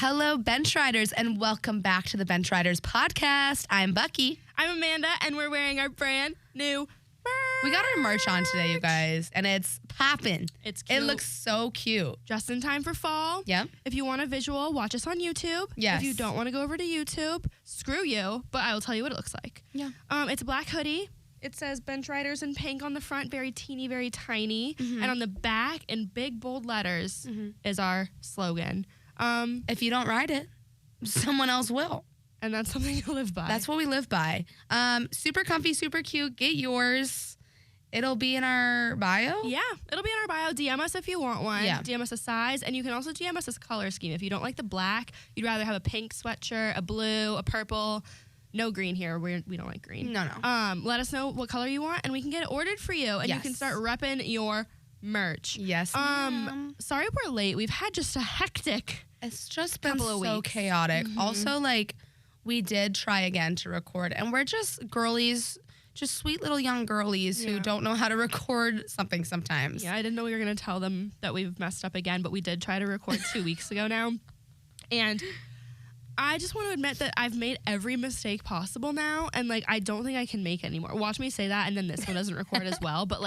Hello, Bench Riders, and welcome back to the Bench Riders podcast. I'm Bucky. I'm Amanda, and we're wearing our brand new merch. We got our merch on today, you guys, and it's poppin'. It's cute. It looks so cute. Just in time for fall. Yep. If you want a visual, watch us on YouTube. Yes. If you don't want to go over to YouTube, screw you, but I will tell you what it looks like. Yeah. It's a black hoodie. It says Bench Riders in pink on the front, very teeny, very tiny. Mm-hmm. And on the back, in big, bold letters, is our slogan. If you don't ride it, someone else will. And that's something to live by. That's what we live by. Super comfy, super cute. Get yours. It'll be in our bio. Yeah, it'll be in our bio. DM us if you want one. Yeah. DM us a size, and you can also DM us a color scheme. If you don't like the black, you'd rather have a pink sweatshirt, a blue, a purple. No green here. We don't like green. No. Let us know what color you want, and we can get it ordered for you, and you can Yes. start repping your merch. Yes, ma'am. Sorry we're late. We've had just a hectic. It's just been couple of so weeks. chaotic. Also, we did try again to record, and we're just girlies, just sweet little young girlies who Yeah. don't know how to record something sometimes. Yeah, I didn't know we were gonna tell them that we've messed up again, but we did try to record 2 weeks ago now, and I just want to admit that I've made every mistake possible now, and I don't think I can make anymore. Watch me say that, and then this one doesn't record as well. But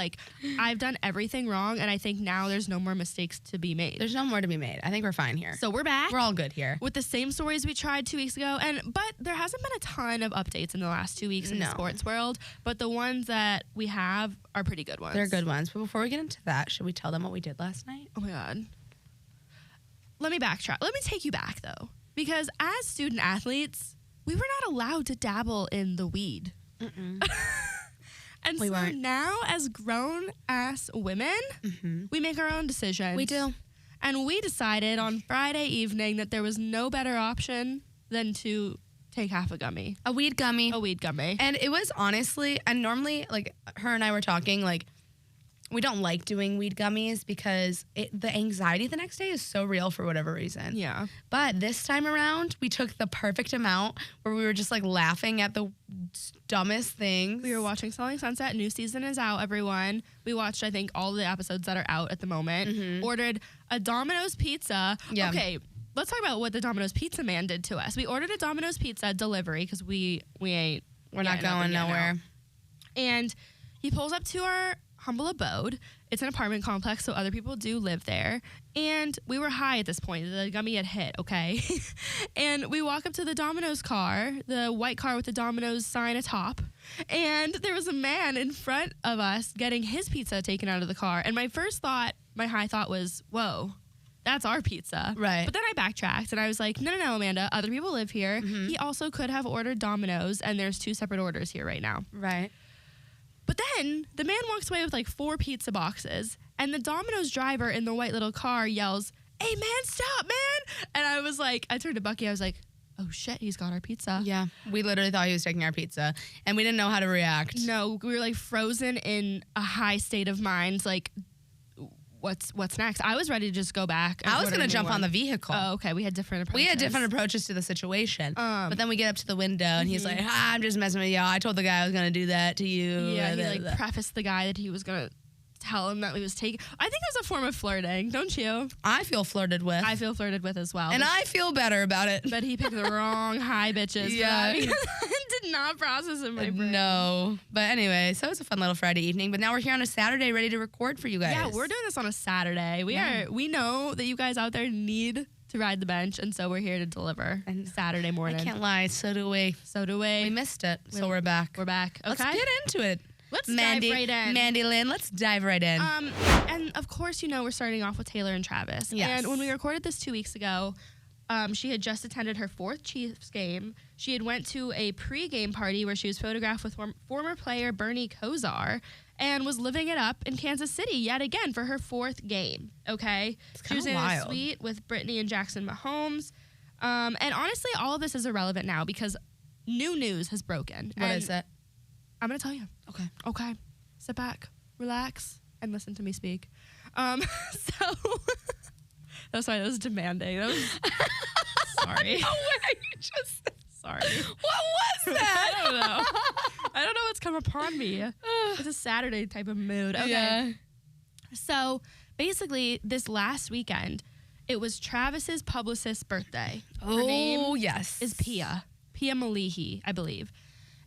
I've done everything wrong, and I think now there's no more mistakes to be made. There's no more to be made. I think we're fine here. So we're back. We're all good here. With the same stories we tried 2 weeks ago, but there hasn't been a ton of updates in the last 2 weeks in the No. sports world. But the ones that we have are pretty good ones. They're good ones. But before we get into that, should we tell them what we did last night? Oh my God. Let me backtrack. Let me take you back though. Because as student athletes, we were not allowed to dabble in the weed. And We so weren't. now as grown-ass women, we make our own decisions. We do. And we decided on Friday evening that there was no better option than to take half a gummy. A weed gummy. A weed gummy. And it was honestly, and normally, her and I were talking, we don't like doing weed gummies because the anxiety the next day is so real for whatever reason. Yeah. But this time around, we took the perfect amount where we were just laughing at the dumbest things. We were watching Selling Sunset. New season is out, everyone. We watched, I think, all the episodes that are out at the moment. Ordered a Domino's pizza. Yeah. Okay, let's talk about what the Domino's pizza man did to us. We ordered a Domino's pizza delivery because we ain't. We're not going nowhere. And he pulls up to our humble abode. It's an apartment complex, so other people do live there. And we were high at this point. The gummy had hit, okay? And we walk up to the Domino's car, the white car with the Domino's sign atop. And there was a man in front of us getting his pizza taken out of the car. And my high thought was, whoa, that's our pizza. Right. But then I backtracked and I was like, no, Amanda, other people live here. He also could have ordered Domino's, and there's 2 separate orders here right now. Right. But then the man walks away with 4 pizza boxes, and the Domino's driver in the white little car yells, "Hey man, stop, man!" And I turned to Bucky, I was like, oh shit, he's got our pizza. Yeah. We literally thought he was taking our pizza, and we didn't know how to react. No, we were frozen in a high state of mind, what's next? I was ready to just go back. I was going to jump on the vehicle. Oh, okay, we had different approaches. We had different approaches to the situation. But then we get up to the window, and he's like, I'm just messing with y'all. I told the guy I was going to do that to you. Yeah, Blah, he blah, blah. prefaced the guy that he was going to tell him that he was taking. I think it was a form of flirting, don't you? I feel flirted with. I feel flirted with as well. and I feel better about it. But he picked the wrong high bitches. Yeah. Yeah. Did not process in my brain. No. But anyway, so it's a fun little Friday evening. But now we're here on a Saturday ready to record for you guys. Yeah, we're doing this on a Saturday. We know that you guys out there need to ride the bench, and so we're here to deliver Saturday morning. I can't lie. So do we. So do we. We missed it. So we're back. We're back. Okay. Let's get into it. Let's Mandy, dive right in. Mandy Lynn, let's dive right in. And of course, we're starting off with Taylor and Travis. Yes. And when we recorded this 2 weeks ago, she had just attended her 4th Chiefs game. She had went to a pre-game party where she was photographed with former player Bernie Kosar and was living it up in Kansas City yet again for her 4th game. Okay, she was in a suite with Brittany and Jackson Mahomes. And honestly, all of this is irrelevant now because new news has broken. What is it? I'm gonna tell you. Okay. Sit back, relax, and listen to me speak. So that's why that was demanding. That was sorry. No way. You just. Sorry. What was that? I don't know. I don't know what's come upon me. It's a Saturday type of mood. Okay. Yeah. So basically, this last weekend, It was Travis's publicist's birthday. Her name yes. is Pia Malihi, I believe.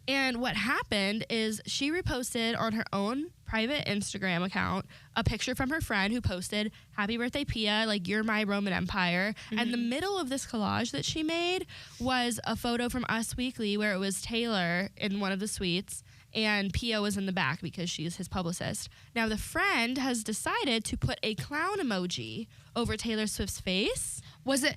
And what happened is she reposted on her own private Instagram account a picture from her friend who posted, "Happy birthday, Pia, like you're my Roman Empire." And the middle of this collage that she made was a photo from Us Weekly where it was Taylor in one of the suites and Pia was in the back because she's his publicist. Now the friend has decided to put a clown emoji over Taylor Swift's face. Was it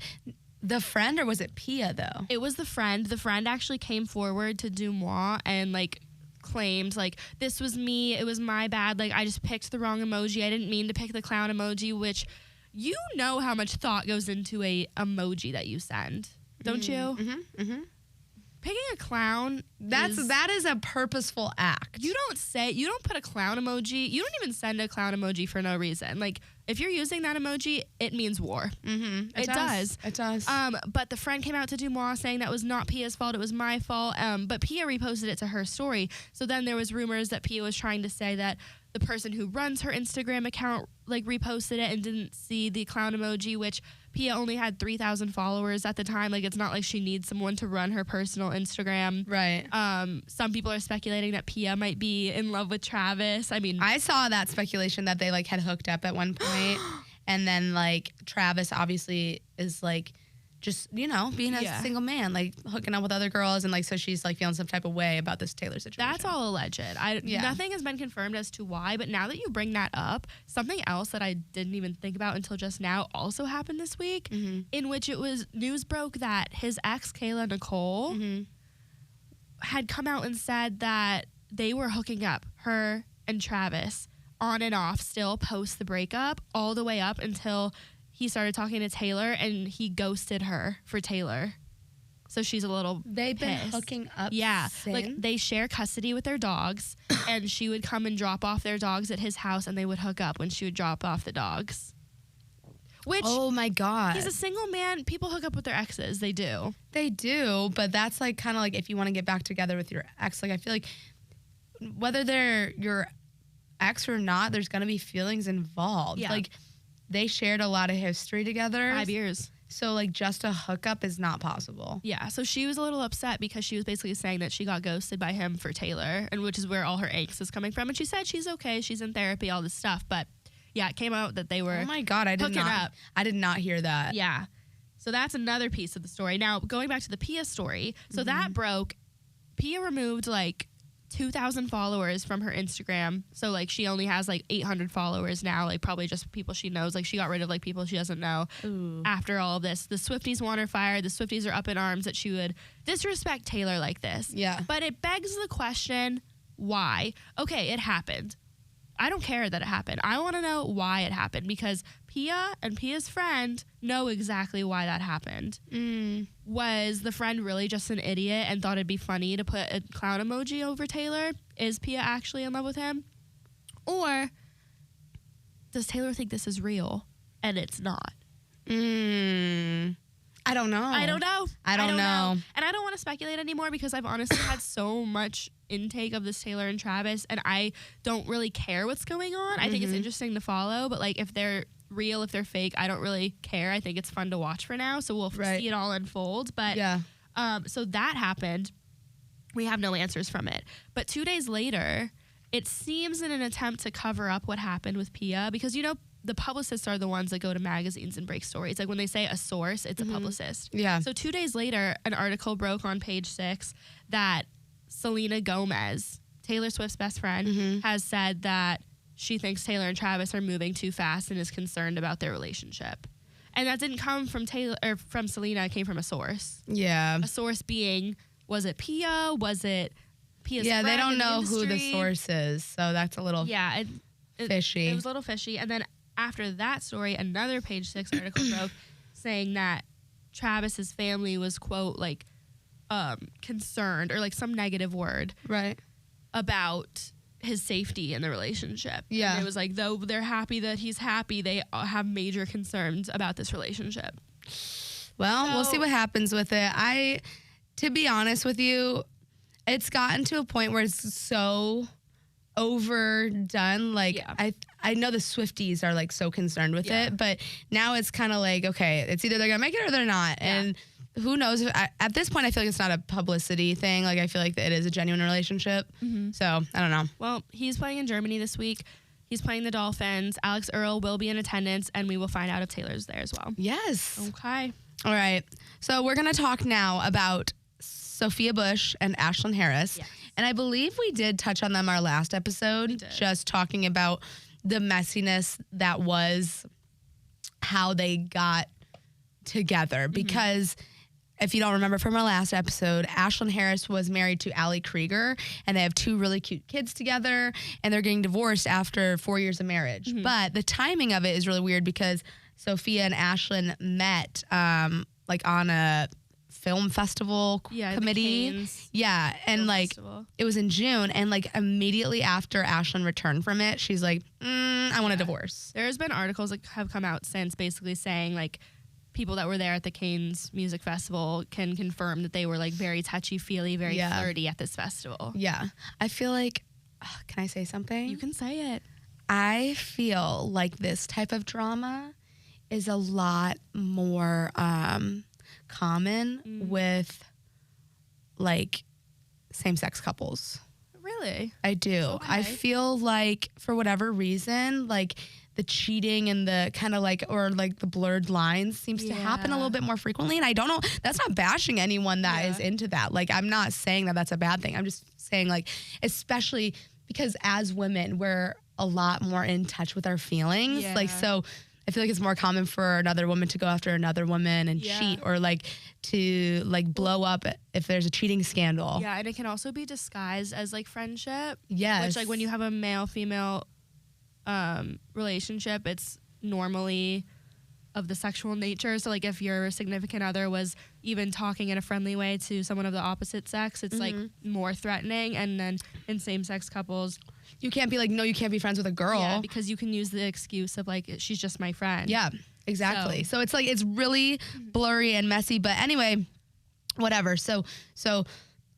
the friend or was it Pia though? It was the friend. The friend actually came forward to Dumois and like claimed like, this was me, it was my bad, like I just picked the wrong emoji, I didn't mean to pick the clown emoji, which you know how much thought goes into a emoji that you send, don't you? Picking a clown, that is a purposeful act. You don't put a clown emoji, you don't even send a clown emoji for no reason. Like if you're using that emoji, it means war. It does. It does. But the friend came out to Dumois saying that was not Pia's fault, it was my fault. But Pia reposted it to her story. So then there was rumors that Pia was trying to say that the person who runs her Instagram account like reposted it and didn't see the clown emoji, which Pia only had 3,000 followers at the time. Like it's not like she needs someone to run her personal Instagram. Right. Some people are speculating that Pia might be in love with Travis. I mean, I saw that speculation that they like had hooked up at one point, and then like Travis obviously is like just, you know, being a single man, like hooking up with other girls, and like so she's like feeling some type of way about this Taylor situation. That's all alleged. Nothing has been confirmed as to why, but now that you bring that up, something else that I didn't even think about until just now also happened this week, in which it was news broke that his ex Kayla Nicole had come out and said that they were hooking up, her and Travis, on and off still post the breakup, all the way up until he started talking to Taylor and he ghosted her for Taylor. So she's a little They've been pissed. hooking up since? Like they share custody with their dogs and she would come and drop off their dogs at his house and they would hook up when she would drop off the dogs. Which, oh my God. He's a single man. People hook up with their exes. They do. They do, but that's like kind of like if you want to get back together with your ex, like I feel like whether they're your ex or not, there's going to be feelings involved. Yeah. Like they shared a lot of history together. 5 years. So like just a hookup is not possible. Yeah, so she was a little upset because she was basically saying that she got ghosted by him for Taylor, and which is where all her angst is coming from. And she said she's okay, she's in therapy, all this stuff. But yeah, it came out that they were oh my God, I did not hear that. Yeah. So that's another piece of the story. Now, going back to the Pia story, so that broke. Pia removed like 2,000 followers from her Instagram. So like she only has like 800 followers now, like probably just people she knows. Like she got rid of like people she doesn't know. After all of this. The Swifties want her fired. The Swifties are up in arms that she would disrespect Taylor like this. Yeah. But it begs the question, why? Okay, it happened. I don't care that it happened. I want to know why it happened because Pia and Pia's friend know exactly why that happened. Was the friend really just an idiot and thought it'd be funny to put a clown emoji over Taylor? Is Pia actually in love with him? Or does Taylor think this is real and it's not? I don't know. I don't know. I don't know. And I don't want to speculate anymore because I've honestly had so much intake of this Taylor and Travis and I don't really care what's going on. I think it's interesting to follow, but like if they're real, if they're fake, I don't really care. I think it's fun to watch for now, so we'll see it all unfold. But so that happened. We have no answers from it. But 2 days later, it seems in an attempt to cover up what happened with Pia, because you know the publicists are the ones that go to magazines and break stories. Like when they say a source, it's a publicist. Yeah. So 2 days later, an article broke on Page 6 that Selena Gomez, Taylor Swift's best friend, has said that she thinks Taylor and Travis are moving too fast and is concerned about their relationship. And that didn't come from Taylor or from Selena, it came from a source. Yeah. A source being, was it Pia? Was it Pia's friend? Yeah, they don't in the know who the industry? source is, so that's a little fishy. It was a little fishy. And then after that story, another Page 6 article broke saying that Travis's family was, quote, like, concerned, or like some negative word, right, about his safety in the relationship. Yeah. And it was like, though they're happy that he's happy, they have major concerns about this relationship. Well, we'll see what happens with it. To be honest with you, it's gotten to a point where it's so overdone. Like I know the Swifties are like so concerned with it, but now it's kind of like, okay, it's either they're gonna make it or they're not. And who knows? At this point, I feel like it's not a publicity thing. Like I feel like it is a genuine relationship. So I don't know. Well, he's playing in Germany this week. He's playing the Dolphins. Alex Earl will be in attendance, and we will find out if Taylor's there as well. Yes. Okay. All right. So we're going to talk now about Sophia Bush and Ashlyn Harris. Yes. And I believe we did touch on them our last episode, just talking about the messiness that was how they got together. Because if you don't remember from our last episode, Ashlyn Harris was married to Ali Krieger, and they have 2 really cute kids together, and they're getting divorced after 4 years of marriage. But the timing of it is really weird because Sophia and Ashlyn met like on a film festival committee. And like it was in June, and like immediately after Ashlyn returned from it, she's like, I want a divorce. There's been articles that have come out since basically saying like people that were there at the Cannes Music Festival can confirm that they were like very touchy-feely, very flirty at this festival. Yeah. I feel like, can I say something? You can say it. I feel like this type of drama is a lot more common with like same-sex couples. Really? I do. Okay. I feel like for whatever reason, like the cheating and the kind of like, or like the blurred lines seems to happen a little bit more frequently. And I don't know, that's not bashing anyone that is into that. Like, I'm not saying that that's a bad thing. I'm just saying like, especially because as women, we're a lot more in touch with our feelings. Like, so I feel like it's more common for another woman to go after another woman and cheat, or like to like blow up if there's a cheating scandal. Yeah. And it can also be disguised as like friendship. Yes. Which like when you have a male-female relationship, it's normally of the sexual nature. So like if your significant other was even talking in a friendly way to someone of the opposite sex, it's like more threatening. And then in same-sex couples, you can't be like, no, you can't be friends with a girl. Yeah, because you can use the excuse of like, she's just my friend. Yeah, exactly. So it's like, it's really blurry and messy, but anyway, whatever. So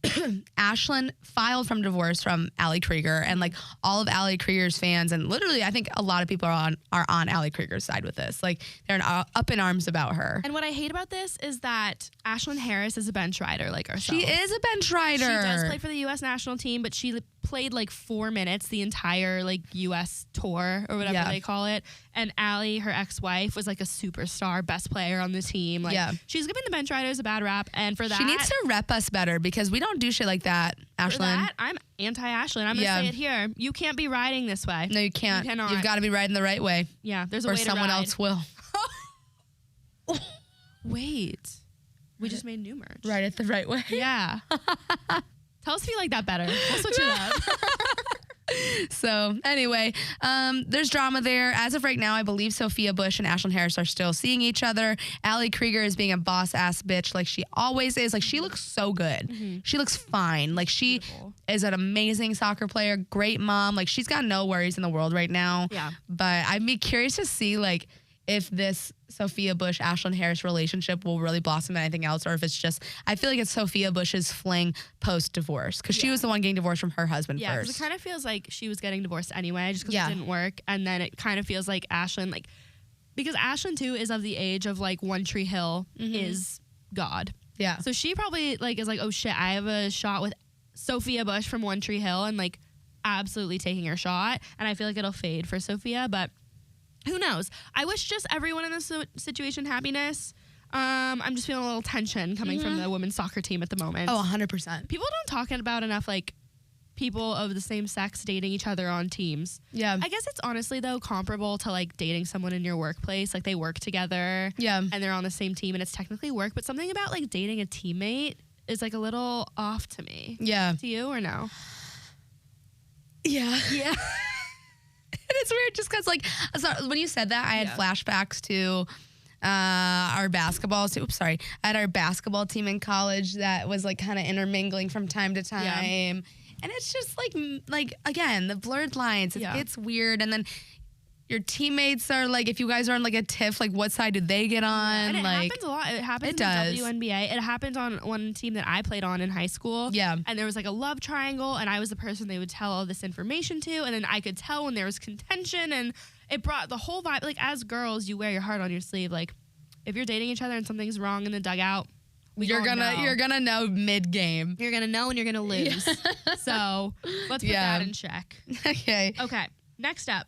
Ashlyn filed from divorce from Ali Krieger, and like all of Ali Krieger's fans, and literally I think a lot of people are on Ali Krieger's side with this. Like they're up in arms about her. And what I hate about this is that Ashlyn Harris is a bench rider like ourselves. She is a bench rider. She does play for the U.S. national team, but she played like 4 minutes the entire like U.S. tour or whatever they call it. And Ali, her ex-wife, was like a superstar, best player on the team. Like she's giving the bench riders a bad rap, and for that she needs to rep us better because we don't do shit like that, Ashlyn. For that, I'm anti-Ashlyn. I'm gonna say it here. You can't be riding this way. No, you can't. You cannot. You've got to be riding the right way. Yeah, there's a or way to someone ride. else will. Wait, we just made new merch. Ride it the right way. Yeah. Tell us if you like that better. We'll switch it up. So anyway, there's drama there. As of right now, I believe Sophia Bush and Ashlyn Harris are still seeing each other. Ali Krieger is being a boss ass bitch like she always is. Like she looks so good. She looks fine. Like she is an amazing soccer player, great mom. Like she's got no worries in the world right now. Yeah. But I'd be curious to see like if this Sophia Bush, Ashlyn Harris relationship will really blossom into anything else, or if it's just, I feel like it's Sophia Bush's fling post-divorce, because she was the one getting divorced from her husband first. Yeah, because it kind of feels like she was getting divorced anyway, just because it didn't work, and then it kind of feels like Ashlyn, like, because Ashlyn, too, is of the age of, like, One Tree Hill is God. Yeah. So she probably, like, is like, oh, shit, I have a shot with Sophia Bush from One Tree Hill, and, like, absolutely taking her shot, and I feel like it'll fade for Sophia, but who knows? I wish just everyone in this situation happiness. I'm just feeling a little tension coming from the women's soccer team at the moment. Oh, 100%. People don't talk about enough, like, people of the same sex dating each other on teams. Yeah. I guess it's honestly, though, comparable to, like, dating someone in your workplace. Like, they work together. Yeah. And they're on the same team, and it's technically work. But something about, like, dating a teammate is, like, a little off to me. Yeah. To you or no? Yeah. Yeah. It's weird just because, like, when you said that, I had flashbacks to our basketball. I had our basketball team in college that was, like, kind of intermingling from time to time. Yeah. And it's just, like again, the blurred lines. It's weird. And then your teammates are like, if you guys are on like a tiff, like what side do they get on? And it like happens a lot. It happens it in does. the WNBA. It happened on one team that I played on in high school. Yeah. And there was like a love triangle, and I was the person they would tell all this information to, and then I could tell when there was contention, and it brought the whole vibe. Like, as girls, you wear your heart on your sleeve. Like, if you're dating each other and something's wrong in the dugout, you're gonna know mid game. You're gonna know and you're gonna lose. So let's put that in check. Okay. Next up.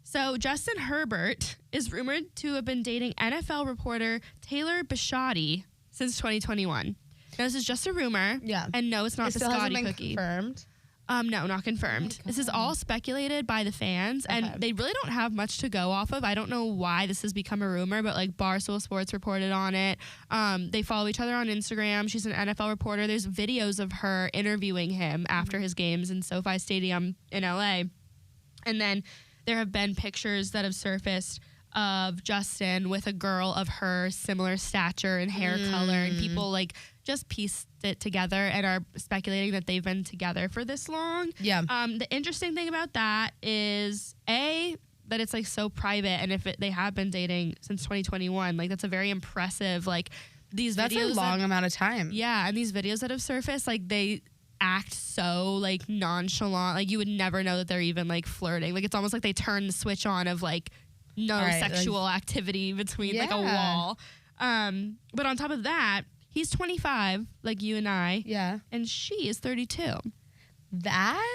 So Justin Herbert is rumored to have been dating NFL reporter Taylor Bisciotti since 2021. Now, this is just a rumor. Yeah. And no, it's not It still hasn't biscotti been cookie. confirmed. No, not confirmed. This is all speculated by the fans, and they really don't have much to go off of. I don't know why this has become a rumor, but like Barstool Sports reported on it. They follow each other on Instagram. She's an NFL reporter. There's videos of her interviewing him after his games in SoFi Stadium in LA. And then there have been pictures that have surfaced of Justin with a girl of her similar stature and hair color, and people like just pieced it together and are speculating that they've been together for this long. Yeah. The interesting thing about that is that it's like so private, and if they have been dating since 2021, like that's a very impressive. Like these That's videos a long amount of time. Yeah, and these videos that have surfaced, like they act so like nonchalant, like you would never know that they're even like flirting. Like it's almost like they turn the switch on of like no sexual activity between like a wall. But on top of that, he's 25, like you and I. Yeah. And she is 32. That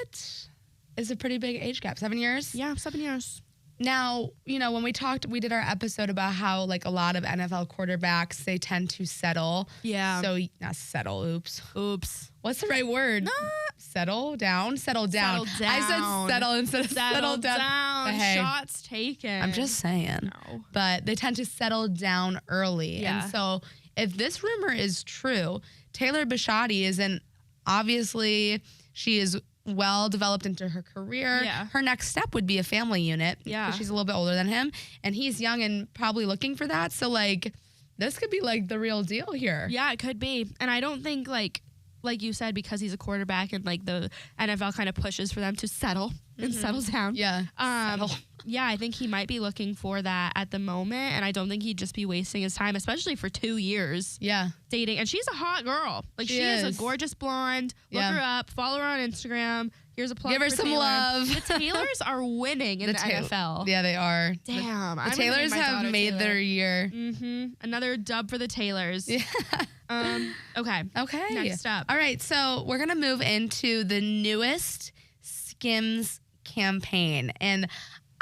is a pretty big age gap. 7 years? Yeah, 7 years. Now, you know, when we did our episode about how like a lot of NFL quarterbacks, they tend to settle. Yeah. So not settle. Oops. Oops. What's the right word? Settle down. Settle down. I said settle instead of settle down. Hey, shots taken. I'm just saying. No. But they tend to settle down early. Yeah. And so if this rumor is true, Taylor Bisciotti isn't obviously, she is well developed into her career. Yeah. Her next step would be a family unit. Yeah. Because she's a little bit older than him. And he's young and probably looking for that. So like this could be like the real deal here. Yeah, it could be. And I don't think like you said, because he's a quarterback and like the NFL kind of pushes for them to settle and settle down. Yeah. Settle. Yeah, I think he might be looking for that at the moment, and I don't think he'd just be wasting his time, especially for 2 years. Yeah. Dating. And she's a hot girl. Like she is a gorgeous blonde. Look her up. Follow her on Instagram. Here's a plug. Give her for some Taylor. love. The Taylors are winning in the NFL. Yeah, they are. Damn. The Taylors have made their year. Another dub for the Taylors. Yeah. Okay. Next up. All right. So we're going to move into the newest Skims campaign. And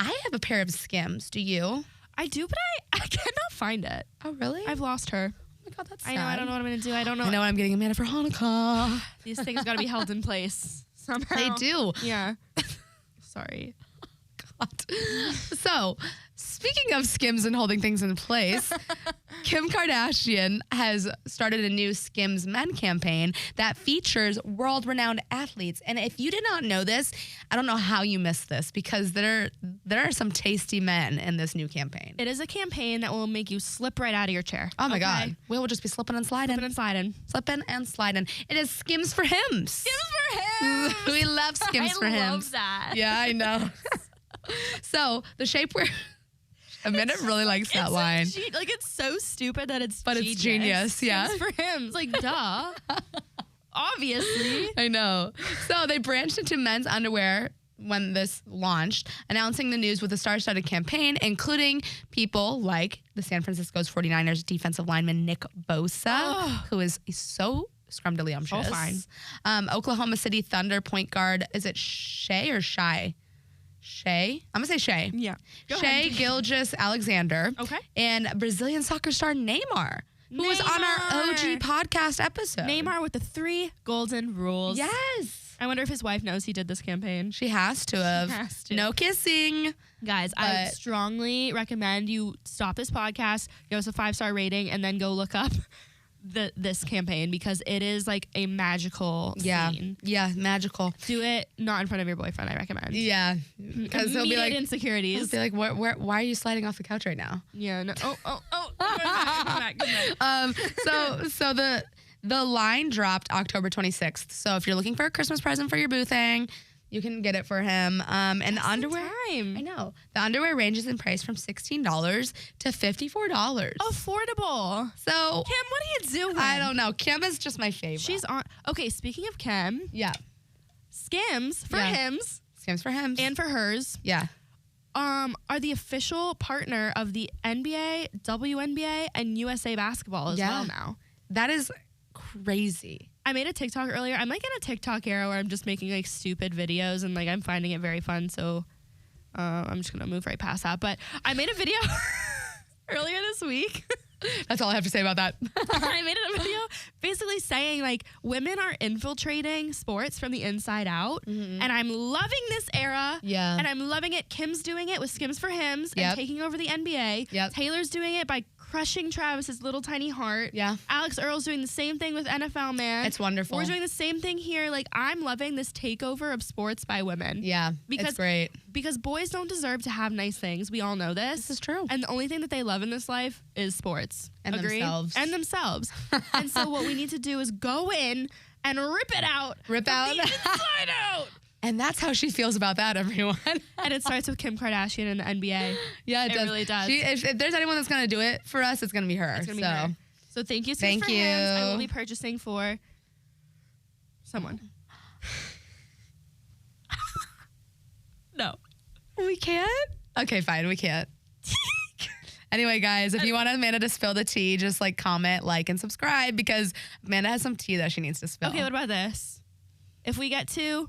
I have a pair of Skims. Do you? I do, but I cannot find it. Oh, really? I've lost her. Oh my God, that's sad. I know. I don't know what I'm going to do. I don't know. I know what I'm getting Amanda for Hanukkah. These things got to be held in place somehow. They do. Yeah. Sorry. God. So, speaking of Skims and holding things in place, Kim Kardashian has started a new Skims Men campaign that features world-renowned athletes. And if you did not know this, I don't know how you missed this, because there are some tasty men in this new campaign. It is a campaign that will make you slip right out of your chair. Oh my God. We will just be slipping and sliding. Slipping and sliding. Slipping and sliding. It is Skims for Hims. Skims for Hims. We love Skims for Hims. I love that. Yeah, I know. So the shapewear. Amanda really likes that line. Like it's so stupid that it's genius. Yeah. Skims for Hims. It's like duh. Obviously. I know. So they branched into men's underwear when this launched, announcing the news with a star-studded campaign, including people like the San Francisco 49ers defensive lineman Nick Bosa, who is so scrumdiddlyumptious. Oh, fine. Oklahoma City Thunder point guard, is it Shea or Shy? Shay. I'm going to say Shay. Yeah. Shay Gilgeous-Alexander. Okay. And Brazilian soccer star Neymar, who was on our OG podcast episode. Neymar with the 3 golden rules. Yes. I wonder if his wife knows he did this campaign. She has to have. has to. No kissing. Guys, I strongly recommend you stop this podcast, give us a 5-star rating, and then go look up this campaign, because it is like a magical scene. Yeah, magical. Do it not in front of your boyfriend, I recommend. Yeah. Because he'll be like, insecurities. He'll be like, why are you sliding off the couch right now? Yeah, no. Oh. Come back. So the line dropped October 26th. So if you're looking for a Christmas present for your boo thing, You can get it for him. And the underwear, I know. The underwear ranges in price from $16 to $54. Affordable. So Kim, what are you doing? I don't know. Kim is just my favorite. She's on. Okay, speaking of Kim. Yeah. Skims for hims. Skims for hims. And for hers. Yeah. Are the official partner of the NBA, WNBA, and USA basketball as well now. That is crazy. I made a TikTok earlier. I'm like in a TikTok era where I'm just making like stupid videos and like I'm finding it very fun. So I'm just going to move right past that. But I made a video earlier this week. That's all I have to say about that. I made a video basically saying like women are infiltrating sports from the inside out. Mm-hmm. And I'm loving this era. Yeah. And I'm loving it. Kim's doing it with Skims for Hims and taking over the NBA. Yep. Taylor's doing it by crushing Travis's little tiny heart. Yeah. Alex Earl's doing the same thing with NFL Man. It's wonderful. We're doing the same thing here. Like, I'm loving this takeover of sports by women. Yeah. It's great. Because boys don't deserve to have nice things. We all know this. This is true. And the only thing that they love in this life is sports. And themselves. And themselves. And so what we need to do is go in and rip it out. Rip out. The inside out. And that's how she feels about that, everyone. And it starts with Kim Kardashian and the NBA. Yeah, it does. Really does. If there's anyone that's going to do it for us, it's going to be her. It's gonna be her. So thank you, Skims Thank for you. Hims. I will be purchasing for someone. No. We can't? Okay, fine. We can't. Anyway, guys, if you want Amanda to spill the tea, just like comment, like, and subscribe because Amanda has some tea that she needs to spill. Okay, what about this? If we get to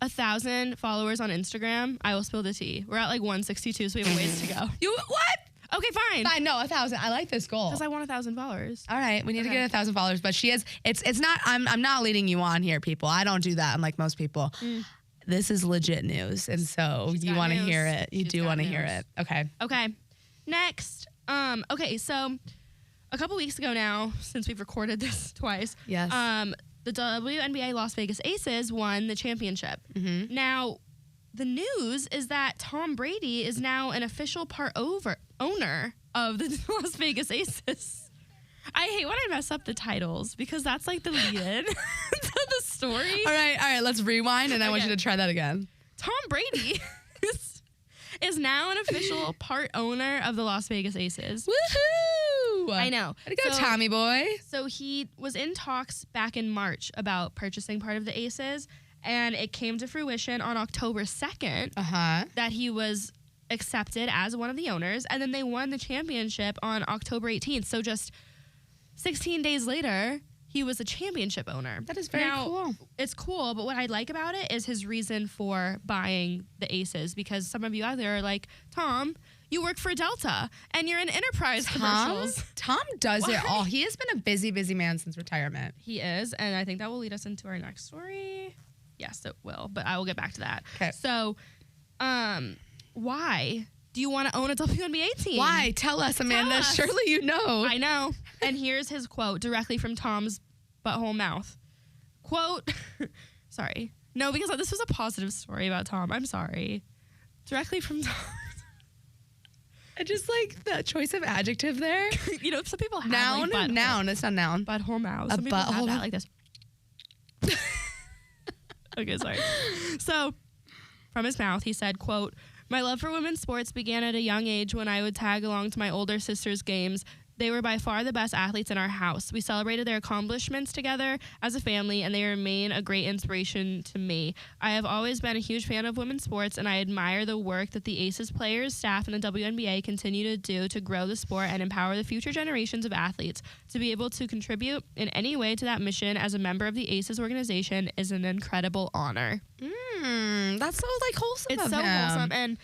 1,000 followers on Instagram, I will spill the tea. We're at like 162, so we have a ways to go. You what? Okay, fine. Fine, no, 1,000. I like this goal. Because I want 1,000 followers. All right, we need to get 1,000 followers, but she is. It's not. I'm not leading you on here, people. I don't do that. Unlike most people. This is legit news, and so you want to hear it. You do want to hear it. Okay. Okay. Next. Okay, so a couple weeks ago now, since we've recorded this twice. Yes. The WNBA Las Vegas Aces won the championship. Mm-hmm. Now, the news is that Tom Brady is now an official owner of the Las Vegas Aces. I hate when I mess up the titles because that's like the lead-in to the story. All right. Let's rewind, and I want you to try that again. Tom Brady is now an official part owner of the Las Vegas Aces. Woohoo! I know. Way to go, Tommy boy. So he was in talks back in March about purchasing part of the Aces, and it came to fruition on October 2nd that he was accepted as one of the owners, and then they won the championship on October 18th. So just 16 days later, he was a championship owner. That is very cool. It's cool, but what I like about it is his reason for buying the Aces, because some of you out there are like, Tom, you work for Delta, and you're in Enterprise commercials. Tom does it all. He has been a busy, busy man since retirement. He is, and I think that will lead us into our next story. Yes, it will, but I will get back to that. Okay. So, why do you want to own a WNBA team? Why? Tell us, Amanda. Tell us. Surely you know. I know. And here's his quote directly from Tom's butthole mouth. Quote, sorry. No, because this was a positive story about Tom. I'm sorry. Directly from Tom. I just like the choice of adjective there. You know, some people have noun. like Noun. It's not noun. Butthole mouth. A Some people have butthole. that like this. Okay, sorry. So, from his mouth, he said, quote, "My love for women's sports began at a young age when I would tag along to my older sister's games. They were by far the best athletes in our house. We celebrated their accomplishments together as a family, and they remain a great inspiration to me. I have always been a huge fan of women's sports, and I admire the work that the Aces players, staff, and the WNBA continue to do to grow the sport and empower the future generations of athletes. To be able to contribute in any way to that mission as a member of the Aces organization is an incredible honor." That's so like wholesome. It's so wholesome, and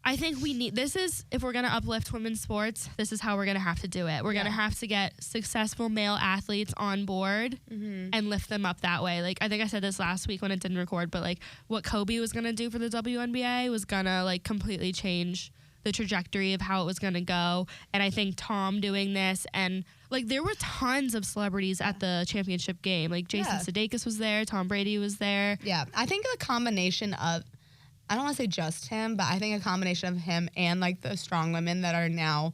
I think we need, this is, if we're going to uplift women's sports, this is how we're going to have to do it. We're going to have to get successful male athletes on board and lift them up that way. Like, I think I said this last week when it didn't record, but like what Kobe was going to do for the WNBA was going to like completely change the trajectory of how it was going to go. And I think Tom doing this, and like there were tons of celebrities at the championship game. Like Jason Sudeikis was there, Tom Brady was there. Yeah, I think a combination of, I don't want to say just him, but I think a combination of him and like the strong women that are now,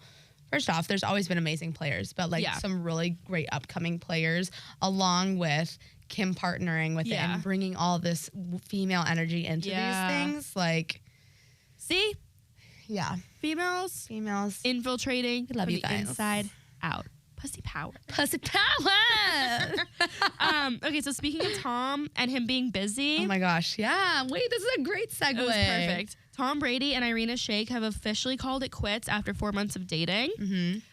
first off, there's always been amazing players, but like some really great upcoming players, along with Kim partnering with it and bringing all this female energy into these things. Like, see? Yeah. Females infiltrating love from you the guys. inside out. Pussy power. Pussy power. Okay, so speaking of Tom and him being busy. Oh my gosh. Yeah. Wait, this is a great segue. It was perfect. Tom Brady and Irina Shayk have officially called it quits after 4 months of dating,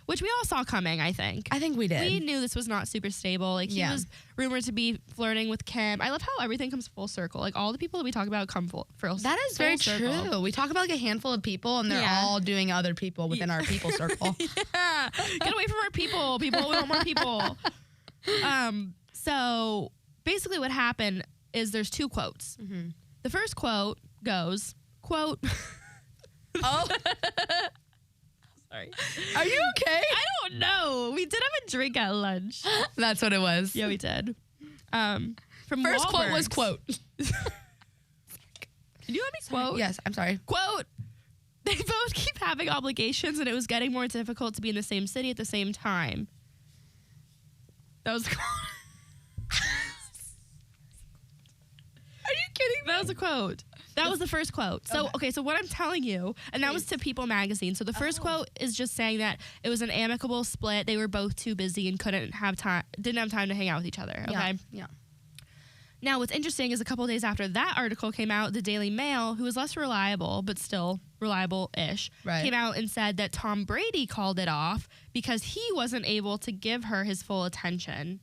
which we all saw coming, I think. I think we did. We knew this was not super stable. Like, he was rumored to be flirting with Kim. I love how everything comes full circle. Like, all the people that we talk about come full circle. That is very true. We talk about like a handful of people, and they're all doing other people within our people circle. Yeah. Get away from our people. People, we want more people. So basically what happened is there's 2 quotes. The first quote goes, quote. Oh. Sorry. Are you okay? I don't know. We did have a drink at lunch. That's what it was. Yeah, we did. From First quote was Wahlberg's. quote. Can you let me quote? Yes, I'm sorry. Quote. They both keep having obligations and it was getting more difficult to be in the same city at the same time. That was the quote. Are you kidding me? That was a quote. That was the first quote. So, okay, so what I'm telling you, and that was to People magazine. So the first quote is just saying that it was an amicable split. They were both too busy and didn't have time to hang out with each other. Okay. Yeah. Now, what's interesting is a couple of days after that article came out, the Daily Mail, who was less reliable, but still reliable-ish, came out and said that Tom Brady called it off because he wasn't able to give her his full attention.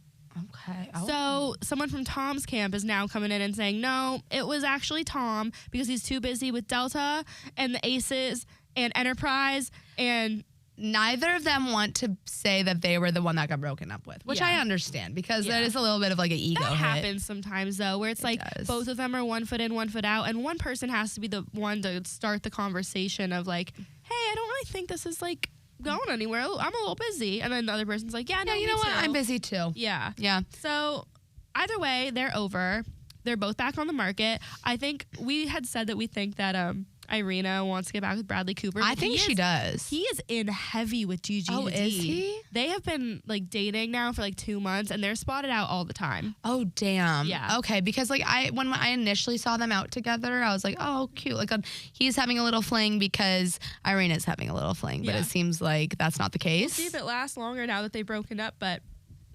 Okay. So someone from Tom's camp is now coming in and saying, no, it was actually Tom because he's too busy with Delta and the Aces and Enterprise, and neither of them want to say that they were the one that got broken up with, which I understand because that is a little bit of like an ego that hit. happens sometimes though, where it's like both of them are 1 foot in, 1 foot out, and one person has to be the one to start the conversation of like, hey, I don't really think this is like going anywhere. I'm a little busy. And then the other person's like, yeah, no, you know what? too. I'm busy too. Yeah. Yeah. So either way, they're over. They're both back on the market. I think we had said that we think that Irina wants to get back with Bradley Cooper. I think she does. He is in heavy with Gigi. Oh, Hadid. is he? They have been like dating now for like 2 months, and they're spotted out all the time. Oh, damn. Yeah. Okay, because like when I initially saw them out together, I was like, oh, cute. Like he's having a little fling because Irina's having a little fling, but it seems like that's not the case. We'll see if it lasts longer now that they've broken up, but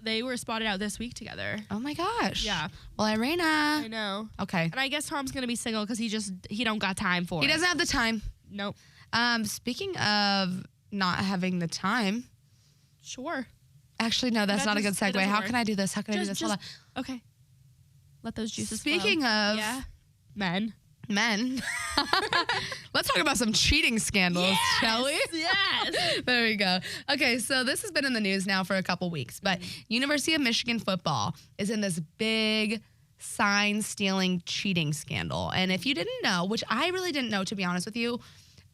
they were spotted out this week together. Oh my gosh. Yeah. Well, Irina. I know. Okay. And I guess Tom's gonna be single because he don't got time for it. He doesn't have the time. Nope. Speaking of not having the time. Sure. Actually, no, that's not a good segue. How can I do this? How can I do this? Hold on. Okay. Let those juices Speaking flow. of men. Let's talk about some cheating scandals, shall we? Yes. There we go. Okay, so this has been in the news now for a couple weeks, but University of Michigan football is in this big sign stealing cheating scandal. And if you didn't know, which I really didn't know, to be honest with you,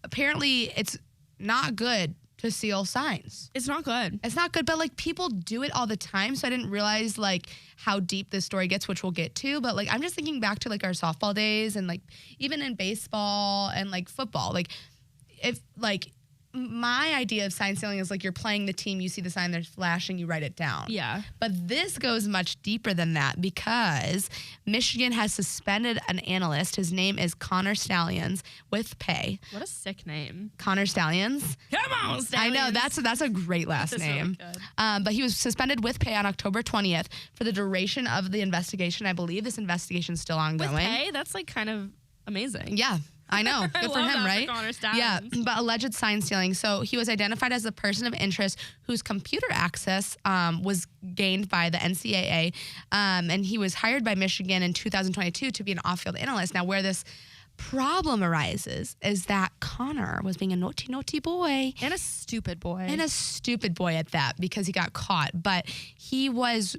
apparently it's not good to steal signs. It's not good. It's not good, but like people do it all the time. So I didn't realize like how deep this story gets, which we'll get to. But like I'm just thinking back to like our softball days and like even in baseball and like football. Like if like my idea of sign stealing is like you're playing the team, you see the sign, there's flashing, you write it down. Yeah. But this goes much deeper than that because Michigan has suspended an analyst. His name is Connor Stallions with pay. What a sick name. Connor Stallions. Come on, Stallions. I know, that's a great last name. Really good. But he was suspended with pay on October 20th for the duration of the investigation. I believe this investigation is still ongoing. With pay? That's like kind of amazing. Yeah. I know. Good for him, right? Connor Yeah, Stallions. but alleged sign stealing. So he was identified as a person of interest whose computer access was gained by the NCAA, and he was hired by Michigan in 2022 to be an off-field analyst. Now, where this problem arises is that Connor was being a naughty boy. And a stupid boy. And a stupid boy at that because he got caught. But he was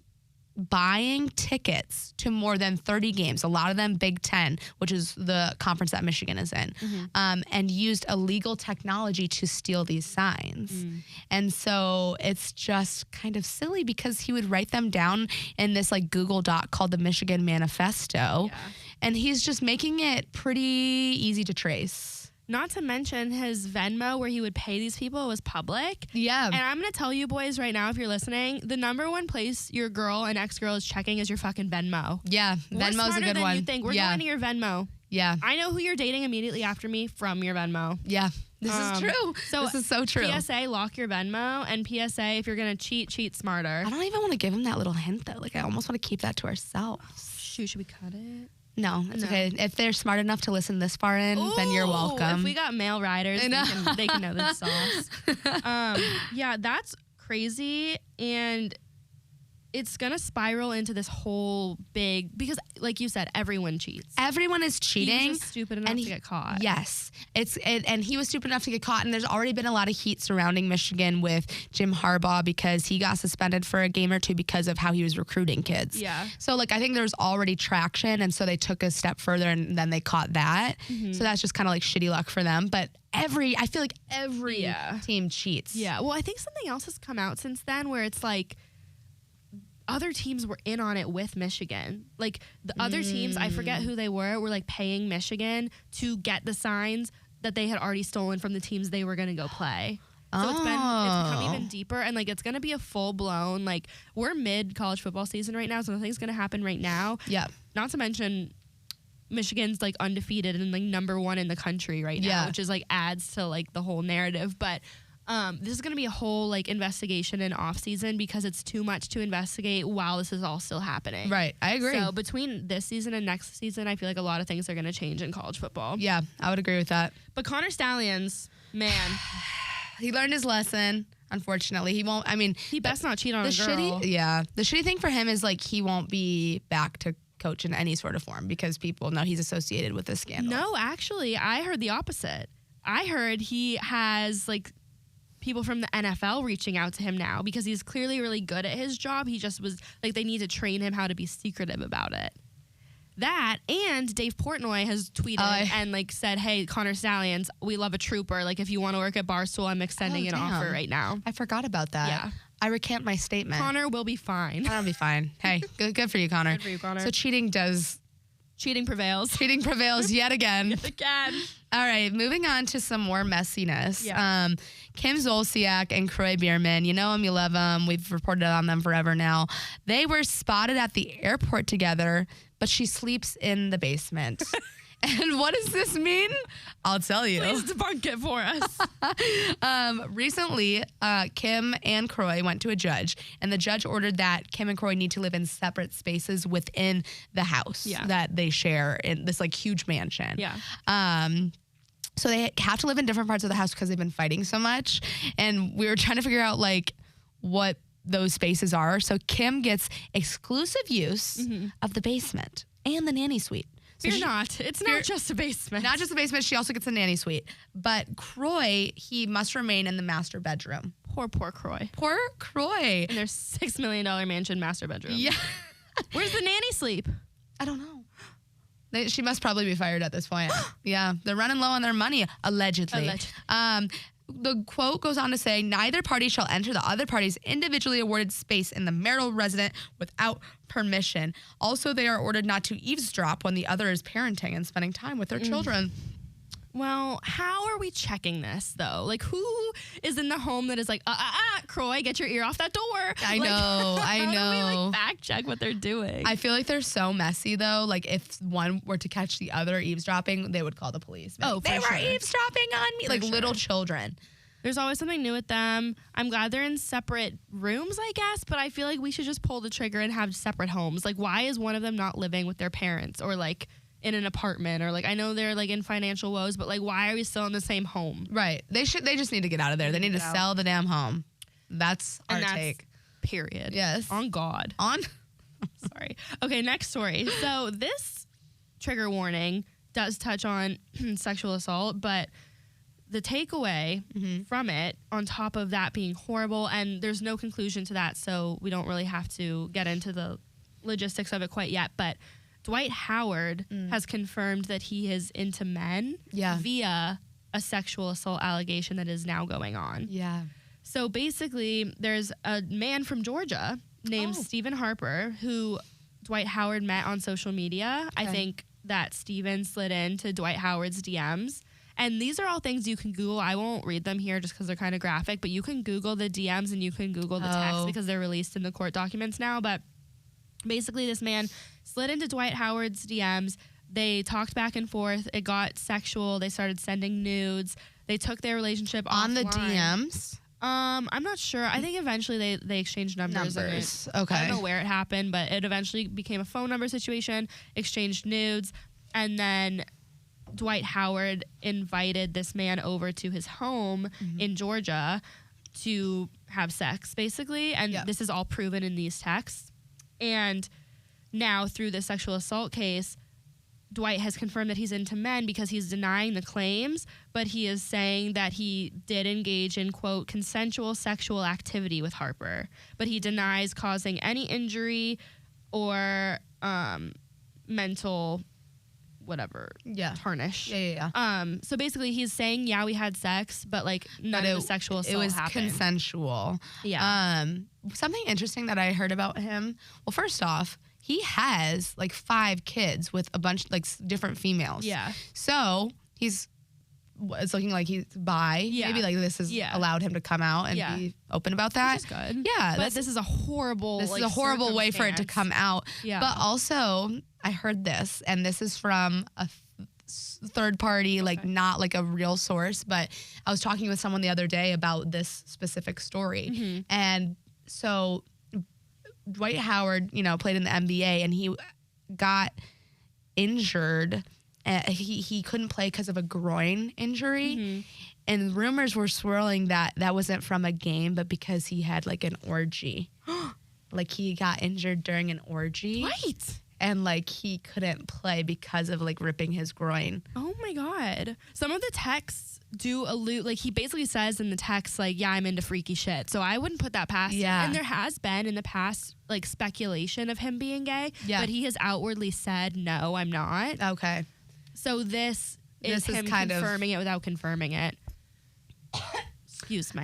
buying tickets to more than 30 games, a lot of them Big Ten, which is the conference that Michigan is in, and used illegal technology to steal these signs. And so it's just kind of silly because he would write them down in this like Google Doc called the Michigan Manifesto, and he's just making it pretty easy to trace. Not to mention his Venmo where he would pay these people was public. Yeah. And I'm going to tell you boys right now, if you're listening, the number one place your girl and ex-girl is checking is your fucking Venmo. Yeah. Venmo's a good one. You think. We're going to your Venmo. Yeah. I know who you're dating immediately after me from your Venmo. Yeah. This is true. This is so true. PSA, lock your Venmo. And PSA, if you're going to cheat smarter. I don't even want to give him that little hint, though. Like, I almost want to keep that to ourselves. Shoot, should we cut it? No, it's okay. If they're smart enough to listen this far in, then you're welcome. If we got male riders, they can know the sauce. Yeah, that's crazy. And it's going to spiral into this whole big, because like you said, everyone cheats. Everyone is cheating. He was just stupid enough to get caught. Yes. And he was stupid enough to get caught. And there's already been a lot of heat surrounding Michigan with Jim Harbaugh because he got suspended for a game or two because of how he was recruiting kids. Yeah. So, like, I think there's already traction. And so they took a step further and then they caught that. Mm-hmm. So that's just kind of like shitty luck for them. But I feel like every team cheats. Yeah. Well, I think something else has come out since then where it's like, other teams were in on it with Michigan. Like the other teams, I forget who they were like paying Michigan to get the signs that they had already stolen from the teams they were going to go play. So it's become even deeper, and like it's going to be a full blown, like we're mid college football season right now, so nothing's going to happen right now. Yeah. Not to mention Michigan's like undefeated and like number 1 in the country right now, which is like adds to like the whole narrative. But this is going to be a whole like investigation in off season because it's too much to investigate while this is all still happening. Right. I agree. So between this season and next season, I feel like a lot of things are going to change in college football. Yeah, I would agree with that. But Connor Stalions, man. He learned his lesson. Unfortunately, he won't. I mean, he best not cheat on a girl. The shitty thing for him is like he won't be back to coach in any sort of form because people know he's associated with this scandal. No, actually, I heard the opposite. I heard he has like people from the NFL reaching out to him now because he's clearly really good at his job. He just was like, they need to train him how to be secretive about it. That, and Dave Portnoy has tweeted and like said, hey, Connor Stalions, we love a trooper. Like if you want to work at Barstool, I'm extending an offer right now. I forgot about that. Yeah. I recant my statement. Connor will be fine. I'll be fine. Hey, good for you, Connor. Good for you, Connor. So cheating prevails. Cheating prevails yet again. Yet again. All right, moving on to some more messiness. Yeah. Kim Zolciak and Kroy Bierman, you know them, you love them. We've reported on them forever now. They were spotted at the airport together, but she sleeps in the basement. And what does this mean? I'll tell you. Please debunk it for us. Recently, Kim and Kroy went to a judge, and the judge ordered that Kim and Kroy need to live in separate spaces within the house that they share in this like huge mansion. Yeah. So they have to live in different parts of the house because they've been fighting so much. And we were trying to figure out like what those spaces are. So Kim gets exclusive use of the basement and the nanny suite. So It's not just a basement. Not just a basement. She also gets a nanny suite. But Kroy, he must remain in the master bedroom. Poor Kroy. Poor Kroy. In their $6 million mansion master bedroom. Yeah. Where's the nanny sleep? I don't know. She must probably be fired at this point. Yeah. They're running low on their money, allegedly. The quote goes on to say, neither party shall enter the other party's individually awarded space in the marital residence without permission. Also, they are ordered not to eavesdrop when the other is parenting and spending time with their children. Well, how are we checking this, though? Like, who is in the home that is like, Kroy, get your ear off that door? I know. How do we, like, fact check what they're doing? I feel like they're so messy, though. Like, if one were to catch the other eavesdropping, they would call the police. Oh, they were eavesdropping on me. Like, little children. There's always something new with them. I'm glad they're in separate rooms, I guess, but I feel like we should just pull the trigger and have separate homes. Like, why is one of them not living with their parents or, like, in an apartment, or like I know they're like in financial woes, but like why are we still in the same home? Right. They just need to get out of there. They need to sell the damn home. That's our take. Period. Yes. On God. Sorry. Okay, next story. So this trigger warning does touch on sexual assault, but the takeaway from it, on top of that being horrible, and there's no conclusion to that, so we don't really have to get into the logistics of it quite yet, but Dwight Howard has confirmed that he is into men via a sexual assault allegation that is now going on. Yeah. So basically, there's a man from Georgia named Stephen Harper who Dwight Howard met on social media. Okay. I think that Stephen slid into Dwight Howard's DMs And these are all things you can Google. I won't read them here just because they're kind of graphic, but you can Google the DMs and you can Google the text because they're released in the court documents now. But basically, this man slid into Dwight Howard's DMs. They talked back and forth. It got sexual. They started sending nudes. They took their relationship on offline. the DMs. I'm not sure. I think eventually they exchanged numbers. Okay. I don't know where it happened, but it eventually became a phone number situation, exchanged nudes, and then Dwight Howard invited this man over to his home in Georgia to have sex, basically. And this is all proven in these texts. And now through the sexual assault case, Dwight has confirmed that he's into men because he's denying the claims, but he is saying that he did engage in, quote, consensual sexual activity with Harper, but he denies causing any injury or mental whatever tarnish. So basically he's saying, we had sex, but like none of the sexual assault happened. It was consensual. Something interesting that I heard about him, well, first off, he has like 5 kids with a bunch like different females. So it's looking like he's bi. Maybe like this has allowed him to come out and be open about that. Which is good. But this is a horrible way for it to come out. But also I heard this, and this is from a third party, like not like a real source, but I was talking with someone the other day about this specific story. And so Dwight Howard, played in the NBA, and he got injured. He couldn't play because of a groin injury. And rumors were swirling that wasn't from a game, but because he had like an orgy. Like he got injured during an orgy. What? And like he couldn't play because of like ripping his groin. Oh my God. Some of the texts do allude, like he basically says in the text, like, I'm into freaky shit. So I wouldn't put that past him. And there has been in the past like speculation of him being gay. But he has outwardly said, no, I'm not. Okay. So this is him kind confirming it without confirming it. Excuse me.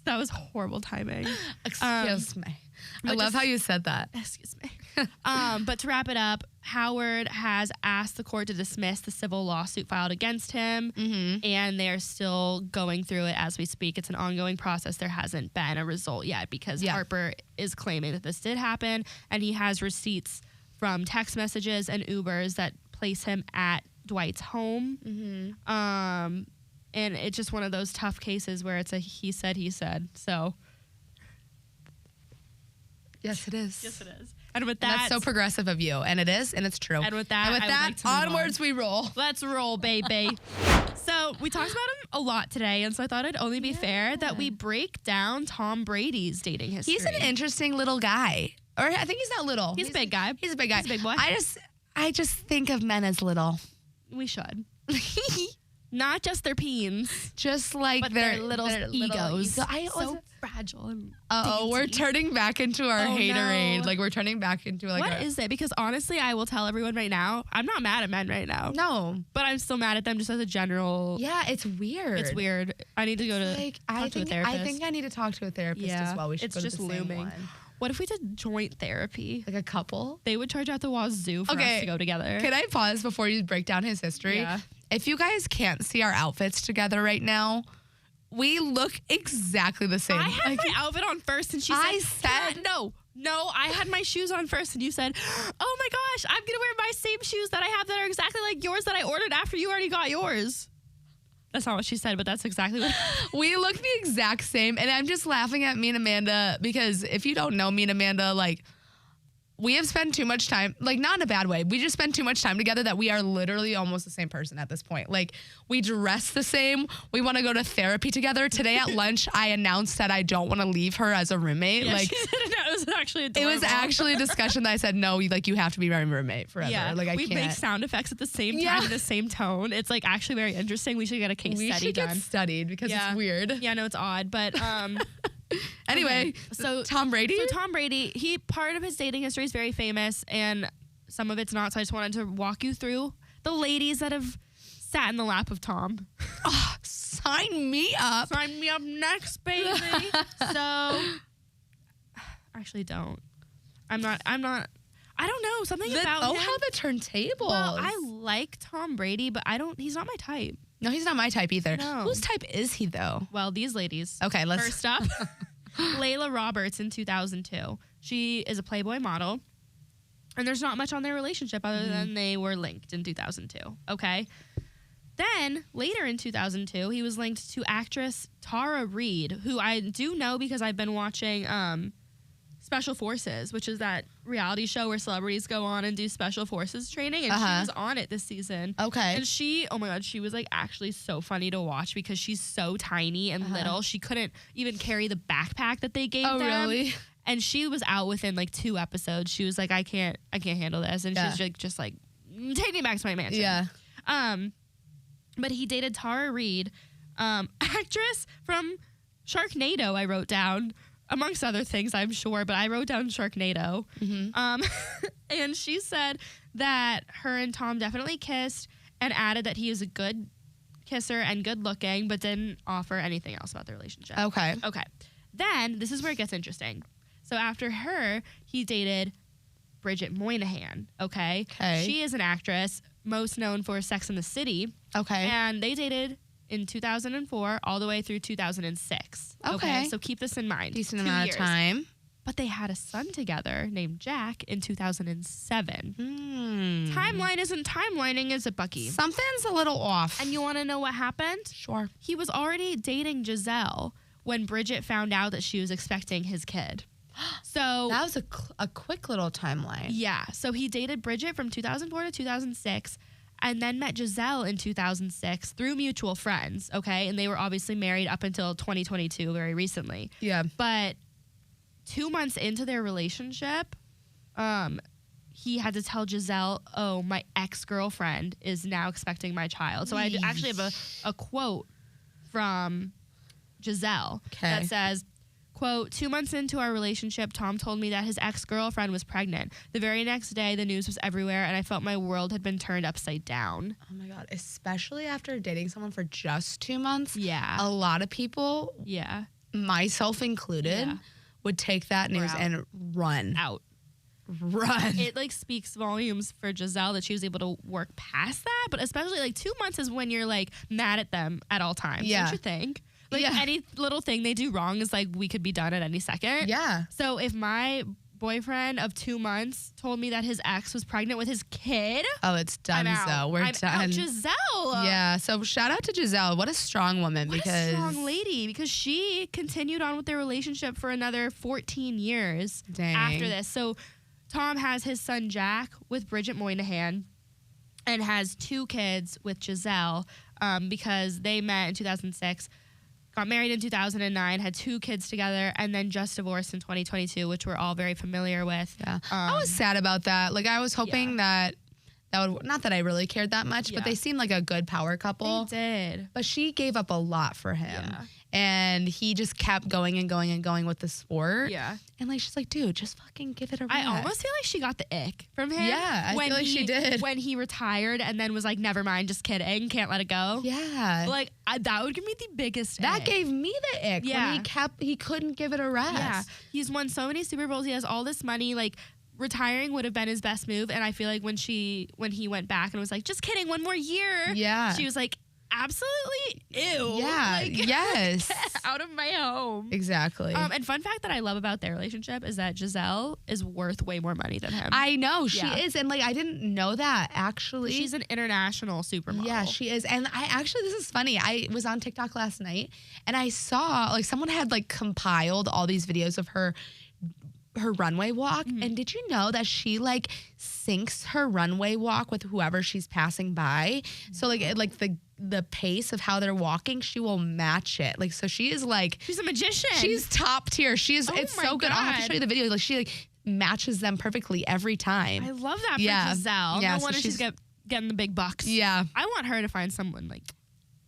That was horrible timing. Excuse me. I love how you said that. Excuse me. But to wrap it up, Howard has asked the court to dismiss the civil lawsuit filed against him, and they're still going through it as we speak. It's an ongoing process. There hasn't been a result yet because Harper is claiming that this did happen, and he has receipts from text messages and Ubers that place him at Dwight's home. And it's just one of those tough cases where it's a he said. So yes, it is. Yes, it is. And with that, that's so progressive of you, and it is, and it's true. And with that, onwards we roll. Let's roll, baby. So we talked about him a lot today, and so I thought it'd only be fair that we break down Tom Brady's dating history. He's an interesting little guy, or I think he's not little. He's a big guy. He's a big guy. He's a big boy. I just think of men as little. We should. Not just their peens, just like but their little egos. So fragile. And we're turning back into our haterade. No. Like we're turning back into like what is it? Because honestly, I will tell everyone right now, I'm not mad at men right now. No, but I'm still mad at them just as a general. Yeah, it's weird. It's weird. I need to go to talk to a therapist. I think I need to talk to a therapist as well. We should go to the same one. What if we did joint therapy? Like a couple? They would charge out the wazoo for us to go together. Can I pause before you break down his history? Yeah. If you guys can't see our outfits together right now, we look exactly the same. I had my outfit on first, and she said, no, I had my shoes on first, and you said, oh my gosh, I'm going to wear my same shoes that I have that are exactly like yours that I ordered after you already got yours. That's not what she said, but that's exactly what we look the exact same. And I'm just laughing at me and Amanda because if you don't know me and Amanda, like, we have spent too much time, like not in a bad way. We just spend too much time together that we are literally almost the same person at this point. Like we dress the same. We want to go to therapy together. Today at lunch, I announced that I don't want to leave her as a roommate. Yeah, like she said it was actually adorable. It was actually a discussion that I said, no, like you have to be my roommate forever. Yeah, like we make sound effects at the same time in the same tone. It's like actually very interesting. We should get a case study done. We should get studied because it's weird. Yeah, no, it's odd, but Anyway, so Tom Brady? So Tom Brady, part of his dating history is very famous, and some of it's not, so I just wanted to walk you through the ladies that have sat in the lap of Tom. Oh, sign me up. Sign me up next, baby. So, actually don't. I'm not I don't know. Something about him. How the turntables. Well, I like Tom Brady, but he's not my type. No, he's not my type either. No. Whose type is he, though? Well, these ladies. Okay, let's... First up, Layla Roberts in 2002. She is a Playboy model. And there's not much on their relationship other than they were linked in 2002. Okay? Then, later in 2002, he was linked to actress Tara Reid, who I do know because I've been watching Special Forces, which is that reality show where celebrities go on and do Special Forces training. And she was on it this season. Okay. And she, oh my God, she was like actually so funny to watch because she's so tiny and little. She couldn't even carry the backpack that they gave them. Oh, really? And she was out within like 2 episodes. She was like, I can't handle this. And she's just like, take me back to my mansion. Yeah. But he dated Tara Reid, actress from Sharknado, I wrote down, amongst other things, I'm sure, but I wrote down Sharknado. And she said that her and Tom definitely kissed and added that he is a good kisser and good looking, but didn't offer anything else about the relationship. Okay. Then, this is where it gets interesting. So after her, he dated Bridget Moynihan, okay? She is an actress, most known for Sex and the City. Okay. And they dated in 2004 all the way through 2006. Okay. So keep this in mind. Decent 2 amount years. of time. But they had a son together named Jack in 2007. Timeline isn't timelining, is it, Bucky? Something's a little off. And you want to know what happened? Sure. He was already dating Giselle when Bridget found out that she was expecting his kid. So that was a quick little timeline. Yeah. So he dated Bridget from 2004 to 2006 and then met Giselle in 2006 through mutual friends, okay? And they were obviously married up until 2022, very recently. Yeah. But 2 months into their relationship, he had to tell Giselle, oh, my ex-girlfriend is now expecting my child. So I actually have a quote from Giselle that says, quote, 2 months into our relationship, Tom told me that his ex-girlfriend was pregnant. The very next day, the news was everywhere, and I felt my world had been turned upside down. Oh, my God. Especially after dating someone for just 2 months. Yeah. A lot of people, myself included, would take that news and run. Run. It, like, speaks volumes for Giselle that she was able to work past that, but especially, like, 2 months is when you're, like, mad at them at all times. Yeah. Don't you think? Like, any little thing they do wrong is, like, we could be done at any second. Yeah. So if my boyfriend of 2 months told me that his ex was pregnant with his kid. Oh, it's done, so we're done. Out. Giselle. Yeah, so shout out to Giselle. What a strong woman. What a strong lady, because she continued on with their relationship for another 14 years after this. So Tom has his son Jack with Bridget Moynihan and has 2 kids with Giselle because they met in 2006. Got married in 2009, had 2 kids together, and then just divorced in 2022, which we're all very familiar with. Yeah. I was sad about that. Like, I was hoping that would, not that I really cared that much, but they seemed like a good power couple. They did. But she gave up a lot for him. Yeah. And he just kept going and going and going with the sport. Yeah. And, like, she's like, dude, just fucking give it a rest. I almost feel like she got the ick from him. Yeah, I feel like she did. When he retired and then was like, never mind, just kidding, can't let it go. Yeah. Like, that would give me the biggest That ick. gave me the ick. Yeah. When he couldn't give it a rest. Yeah. He's won so many Super Bowls. He has all this money. Like, retiring would have been his best move. And I feel like when he went back and was like, just kidding, 1 more year. Yeah. She was like, absolutely ew. Yeah. Like, yes. Get out of my home. Exactly. And fun fact that I love about their relationship is that Giselle is worth way more money than him. I know she is, and like I didn't know that actually. She's an international supermodel. Yeah, she is. And I actually, this is funny. I was on TikTok last night and I saw like someone had like compiled all these videos of her runway walk. Mm-hmm. And did you know that she like syncs her runway walk with whoever she's passing by? So like the pace of how they're walking, she will match it. Like, so she is like, she's a magician. She's top tier. She is, it's so good. I'll have to show you the video. Like she like matches them perfectly every time. I love that for Giselle. Yeah, no wonder she's getting the big bucks. Yeah. I want her to find someone like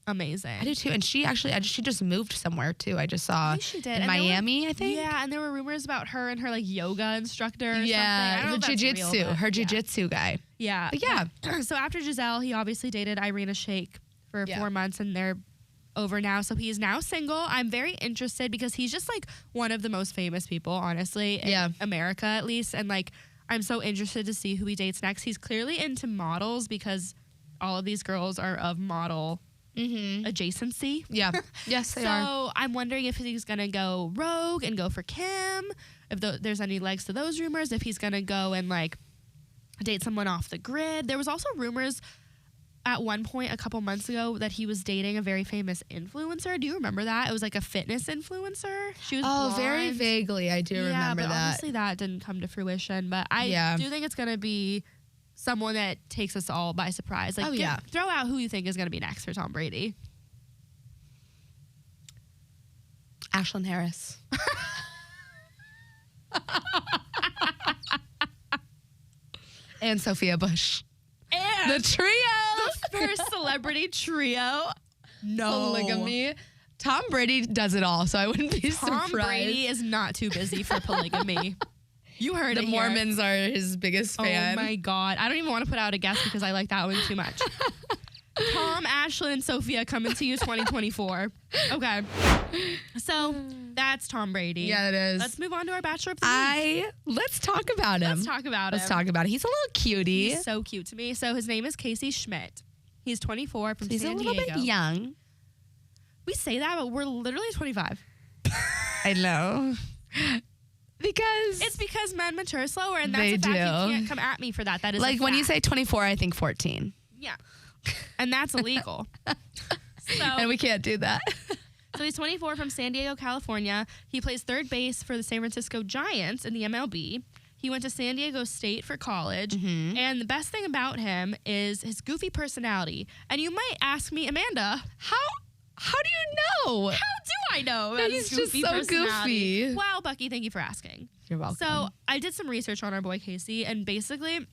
amazing. I do too. And she actually, she just moved somewhere too. I just saw she did. in Miami, I think. Yeah, and there were rumors about her and her like yoga instructor or something. I don't know her jiu-jitsu. Her jiu-jitsu guy. Yeah. But yeah. So after Giselle, he obviously dated Irina Shayk for 4 months and they're over now. So he is now single. I'm very interested because he's just like one of the most famous people, honestly, in America at least. And like, I'm so interested to see who he dates next. He's clearly into models because all of these girls are of model adjacency. Yeah. Yes, they are. So I'm wondering if he's going to go rogue and go for Kim, if there's any legs to those rumors, if he's going to go and like date someone off the grid. There was also rumors at one point a couple months ago that he was dating a very famous influencer. Do you remember that? It was like a fitness influencer. She was blonde. Very vaguely. I do remember but that. Obviously that didn't come to fruition. But I do think it's going to be someone that takes us all by surprise. Like, throw out who you think is going to be next for Tom Brady. Ashlyn Harris. And Sophia Bush. And the trio. The first celebrity trio. No. Polygamy. Tom Brady does it all, so I wouldn't be surprised. Tom Brady is not too busy for polygamy. You heard it. The Mormons are his biggest fan. Oh my God. I don't even want to put out a guess because I like that one too much. Tom, Ashlyn, and Sophia coming to you 2024. Okay. So that's Tom Brady. Yeah, it is. Let's move on to our Bachelor of the Week. Let's talk about him. Let's talk about him. He's a little cutie. He's so cute to me. So his name is Casey Schmidt. He's 24 from San Diego. He's a little bit young. We say that, but we're literally 25. I know. Because men mature slower, and that's a fact. You can't come at me for that. That is like when you say 24, I think 14. Yeah, and that's illegal. And we can't do that. So he's 24 from San Diego, California. He plays third base for the San Francisco Giants in the MLB. He went to San Diego State for college, and the best thing about him is his goofy personality. And you might ask me, Amanda, how do you know? How do I know about He's his goofy just so personality? goofy. Well, Bucky, thank you for asking. You're welcome. So I did some research on our boy Casey, and basically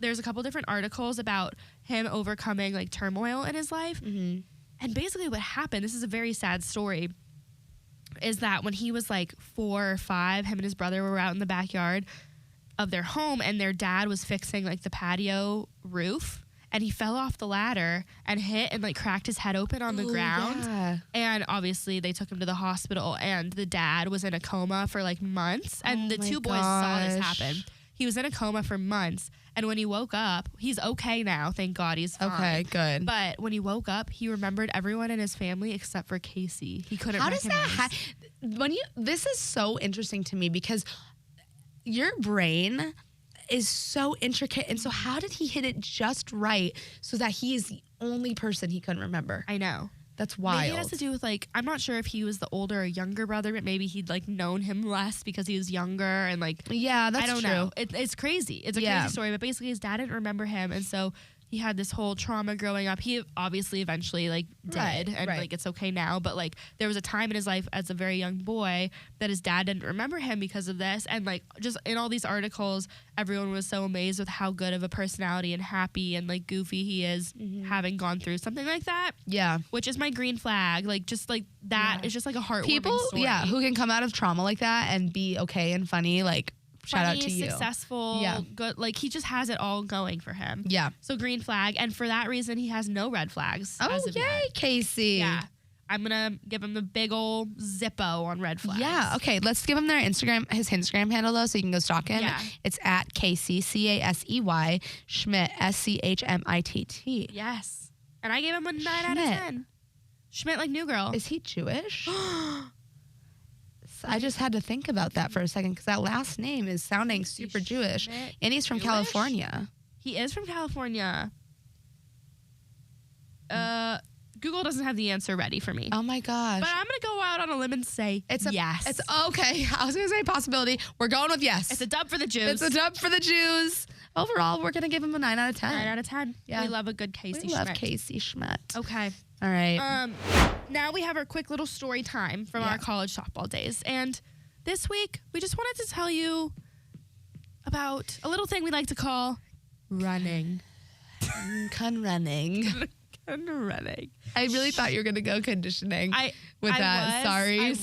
there's a couple different articles about him overcoming like turmoil in his life. And basically what happened, this is a very sad story, is that when he was like 4 or 5, him and his brother were out in the backyard of their home, and their dad was fixing like the patio roof. And he fell off the ladder and hit and like cracked his head open on the ground. Yeah. And obviously they took him to the hospital, and the dad was in a coma for like months. And the two boys saw this happen. He was in a coma for months. And when he woke up, he's okay now. Thank God he's fine. Okay, good. But when he woke up, he remembered everyone in his family except for Casey. He couldn't recognize. How does that this is so interesting to me because your brain is so intricate, and so how did he hit it just right so that he is the only person he couldn't remember? I know. That's wild. Maybe it has to do with like, I'm not sure if he was the older or younger brother, but maybe he'd like known him less because he was younger and like, yeah, that's true. I don't know. It's crazy. It's a crazy story, but basically his dad didn't remember him, and so he had this whole trauma growing up. He obviously eventually like did, and like it's okay now, but like there was a time in his life as a very young boy that his dad didn't remember him because of this. And like just in all these articles, everyone was so amazed with how good of a personality and happy and like goofy he is, having gone through something like that. Yeah, which is my green flag. Like just like that is just like a heartwarming story. Yeah, who can come out of trauma like that and be okay and funny. Like, shout out to you. Successful, good. Like he just has it all going for him. Yeah. So green flag, and for that reason, he has no red flags. Oh, yay, Casey. Yeah. I'm gonna give him the big old Zippo on red flags. Yeah. Okay. Let's give him his Instagram handle though, so you can go stalk him. Yeah. It's at Casey CASEY Schmidt SCHMITT. Yes. And I gave him a 9 out of 10. Schmidt, like new girl. Is he Jewish? I just had to think about that for a second because that last name is sounding super Jewish. And he's from California. He is from California. Google doesn't have the answer ready for me. Oh my gosh. But I'm going to go out on a limb and say yes. It's okay. I was going to say possibility. We're going with yes. It's a dub for the Jews. It's a dub for the Jews. Overall, we're going to give him a 9 out of 10. 9 out of 10. Yeah. We love a good Casey Schmidt. We love Casey Schmidt. Okay. All right. Now we have our quick little story time from our college softball days. And this week, we just wanted to tell you about a little thing we like to call running. Running. Running. I really thought you were going to go conditioning with that. Sorry.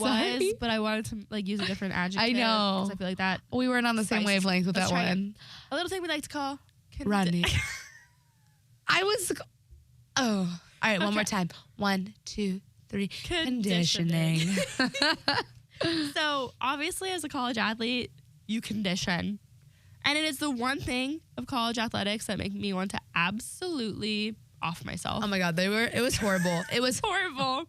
But I wanted to like use a different adjective. I know. Because I feel like that. We weren't on the same wavelength with that one. A little thing we like to call running. All right, one more time. 1, 2, 3. Conditioning. So obviously as a college athlete, you condition. And it is the one thing of college athletics that make me want to absolutely off myself. Oh my God, it was horrible. It was horrible.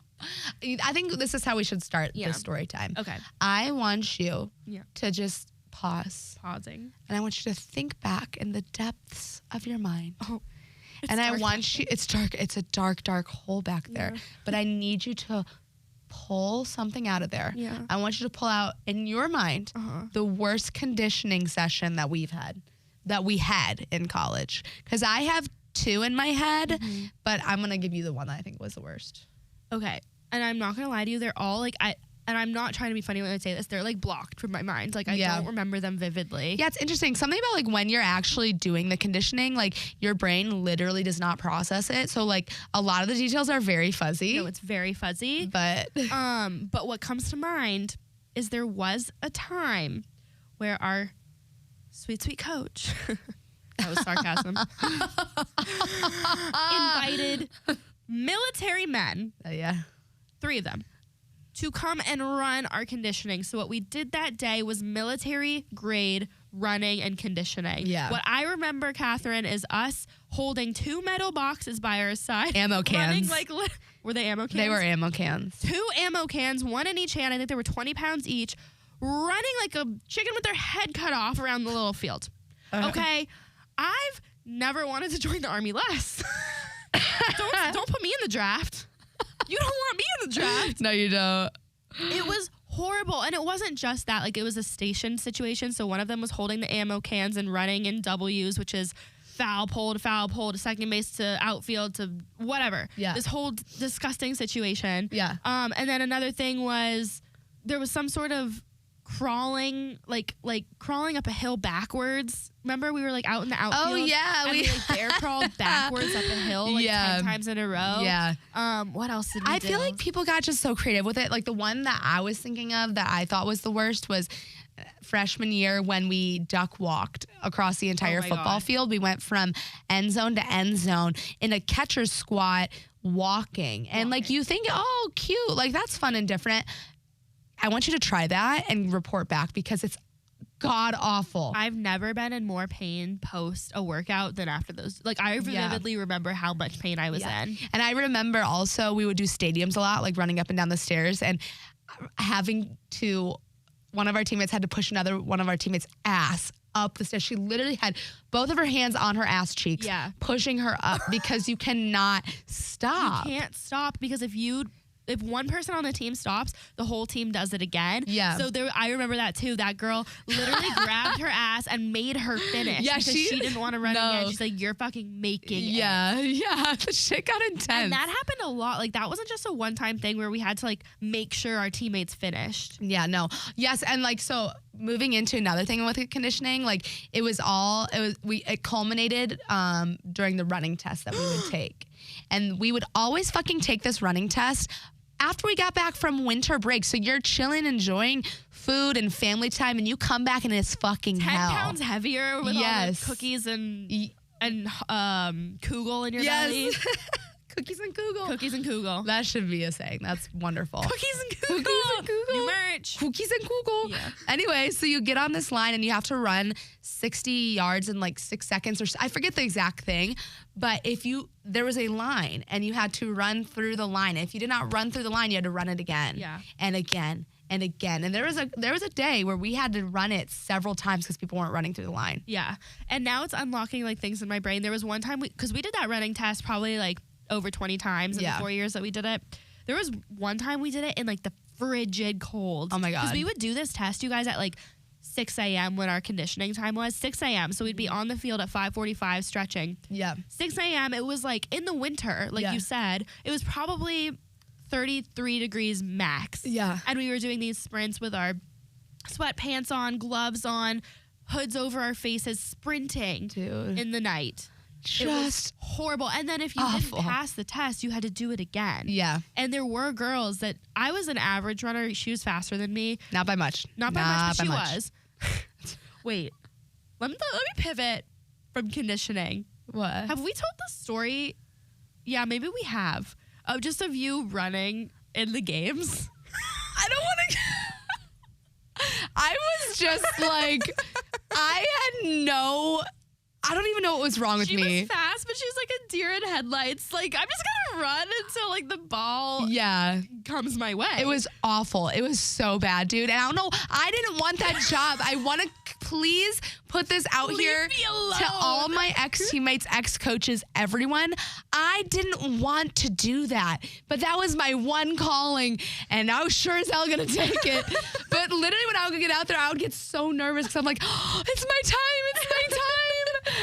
I think this is how we should start this story time. Okay. I want you to just pause. Pausing. And I want you to think back in the depths of your mind. Oh. And I want you, it's dark. It's a dark, dark hole back there. Yeah. But I need you to pull something out of there. Yeah. I want you to pull out in your mind the worst conditioning session that we had in college. Because I have 2 in my head, but I'm going to give you the one that I think was the worst. Okay. And I'm not going to lie to you. They're all like, and I'm not trying to be funny when I say this. They're like blocked from my mind. Like I don't remember them vividly. Yeah, it's interesting. Something about like when you're actually doing the conditioning, like your brain literally does not process it. So like a lot of the details are very fuzzy. No, it's very fuzzy. But what comes to mind is there was a time where our sweet, sweet coach, that was sarcasm, invited military men, 3 of them, to come and run our conditioning. So what we did that day was military grade running and conditioning. Yeah. What I remember, Catherine, is us holding 2 metal boxes by our side. Ammo cans. Were they ammo cans? They were ammo cans. 2 ammo cans, 1 in each hand. I think they were 20 pounds each, running like a chicken with their head cut off around the little field. Okay? I've never wanted to join the Army less. Don't put me in the draft. You don't want me in the draft. No, you don't. It was horrible. And it wasn't just that. Like, it was a station situation. So one of them was holding the ammo cans and running in W's, which is foul pole to second base to outfield to whatever. Yeah. This whole disgusting situation. Yeah. And then another thing was there was some sort of crawling, like crawling up a hill backwards. Remember we were like out in the outfield? Oh yeah, and we like bear crawled backwards up a hill like 10 times in a row. Yeah. What else did we do? I feel like people got just so creative with it. Like the one that I was thinking of that I thought was the worst was freshman year when we duck walked across the entire football field. We went from end zone to end zone in a catcher's squat walking. And like you think, oh, cute, like that's fun and different. I want you to try that and report back because it's god awful. I've never been in more pain post a workout than after those. Like I vividly remember how much pain I was in. And I remember also we would do stadiums a lot, like running up and down the stairs and one of our teammates had to push another one of our teammates' ass up the stairs. She literally had both of her hands on her ass cheeks, pushing her up because you cannot stop. You can't stop because if one person on the team stops, the whole team does it again. Yeah. So I remember that too. That girl literally grabbed her ass and made her finish. Yeah, because she didn't want to run again. She's like, you're fucking making it. Yeah. The shit got intense. And that happened a lot. Like that wasn't just a one-time thing where we had to like make sure our teammates finished. Yeah, no. Yes, and like so moving into another thing with conditioning, like it culminated during the running test that we would take. And we would always fucking take this running test after we got back from winter break. So you're chilling, enjoying food and family time, and you come back and it's fucking 10 hell. 10 pounds heavier with all the cookies and Kugel in your belly. Cookies and Kugel. Cookies and Kugel. That should be a saying. That's wonderful. Cookies and Kugel. Cookies and Kugel. New merch. Cookies and Kugel. Yeah. Anyway, so you get on this line and you have to run 60 yards in like 6 seconds, or I forget the exact thing, but there was a line and you had to run through the line. If you did not run through the line, you had to run it again. Yeah. And again and again. And there was a day where we had to run it several times because people weren't running through the line. Yeah. And now it's unlocking like things in my brain. There was one time because we did that running test probably like over 20 times in the 4 years that we did it. There was one time we did it in like the frigid cold. Oh my God. Because we would do this test, you guys, at like 6 a.m. when our conditioning time was 6 a.m. So we'd be on the field at 5:45 stretching. Yeah. 6 a.m. It was like in the winter, like you said, it was probably 33 degrees max. Yeah. And we were doing these sprints with our sweatpants on, gloves on, hoods over our faces, sprinting in the night. Just it was horrible. And then if you didn't pass the test, you had to do it again. Yeah. And there were girls that I was an average runner. She was faster than me. Not by much. Not by much, but she was. Wait. Let me pivot from conditioning. What? Have we told the story? Yeah, maybe we have. Just of you running in the games. I don't want to. I was just like, I don't even know what was wrong with She me. was fast, but she was like a deer in headlights. Like, I'm just gonna run until like the ball comes my way. It was awful. It was so bad, dude. And I don't know. I didn't want that job. I want to please put this out here to all my ex-teammates, ex-coaches, everyone. I didn't want to do that, but that was my one calling, and I was sure as hell gonna take it. But literally, when I would get out there, I would get so nervous because I'm like, oh, it's my time. It's my time.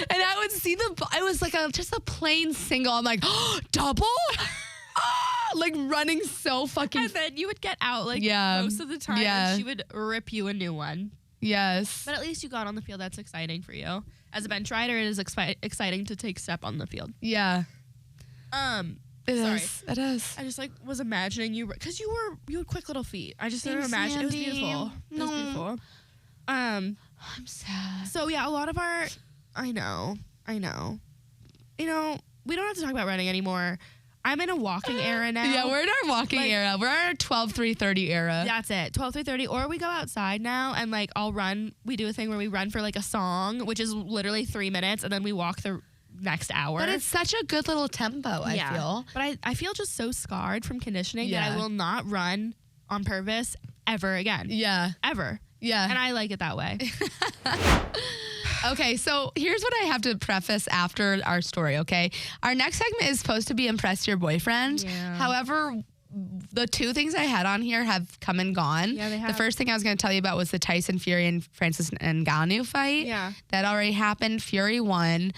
And I would see it was like just a plain single. I'm like, oh, double? Like running so fucking. And then you would get out like most of the time, and she would rip you a new one. Yes. But at least you got on the field. That's exciting for you. As a bench rider, it is exciting to take step on the field. Yeah. It is. I just like was imagining you because you had quick little feet. I just didn't imagine. It was beautiful. It was beautiful. I'm sad. So yeah, a lot of our I know. You know, we don't have to talk about running anymore. I'm in a walking era now. Yeah, we're in our walking era. We're in our 12-3-30 era. That's it. 12-3-30. Or we go outside now and like I'll run. We do a thing where we run for like a song, which is literally 3 minutes, and then we walk the next hour. But it's such a good little tempo, I feel. But I feel just so scarred from conditioning that I will not run on purpose ever again. Yeah. Ever. Yeah. And I like it that way. Okay, so here's what I have to preface after our story, okay? Our next segment is supposed to be impress your boyfriend. Yeah. However, the two things I had on here have come and gone. Yeah, they have. The first thing I was going to tell you about was the Tyson Fury and Francis Ngannou fight. Yeah. That already happened. Fury won.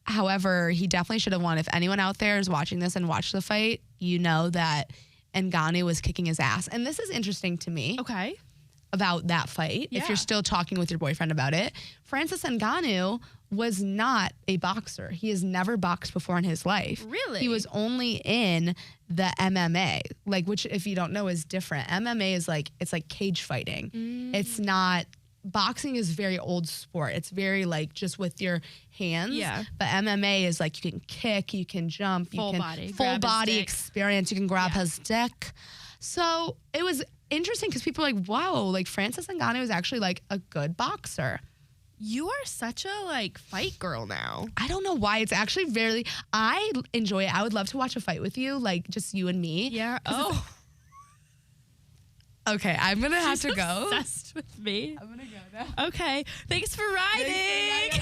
However, he definitely should have won. If anyone out there is watching this and watched the fight, you know that Ngannou was kicking his ass. And this is interesting to me. Okay. About that fight, if you're still talking with your boyfriend about it. Francis Ngannou was not a boxer. He has never boxed before in his life. Really? He was only in the MMA, like, which if you don't know is different. MMA is like, it's like cage fighting. It's not, boxing is very old sport. It's very like just with your hands. Yeah. But MMA is like you can kick, you can jump, Full body experience. You can grab his dick. So it was interesting because people are like, wow, like Francis Ngannou is actually like a good boxer. You are such a like fight girl now. I don't know why. It's actually I enjoy it. I would love to watch a fight with you, like just you and me. Yeah. Oh. Okay, I'm going to have to go. Obsessed with me. I'm going to go now. Okay. Thanks for riding.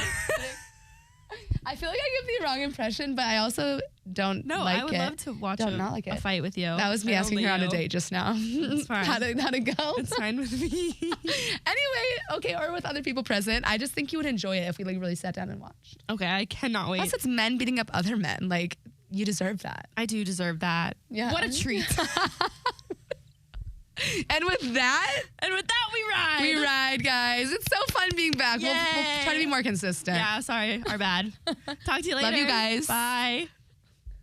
I feel like I give the wrong impression, but I also don't like it. I would love to watch a fight with you. That was me asking her on a date just now. It's fine. How to go? It's fine with me. Anyway, okay, or with other people present. I just think you would enjoy it if we like really sat down and watched. Okay, I cannot wait. Plus, it's men beating up other men. Like, you deserve that. I do deserve that. Yeah. What a treat. And with that, we ride. We ride, guys. It's so fun being back. We'll try to be more consistent. Yeah, sorry. Our bad. Talk to you later. Love you guys. Bye.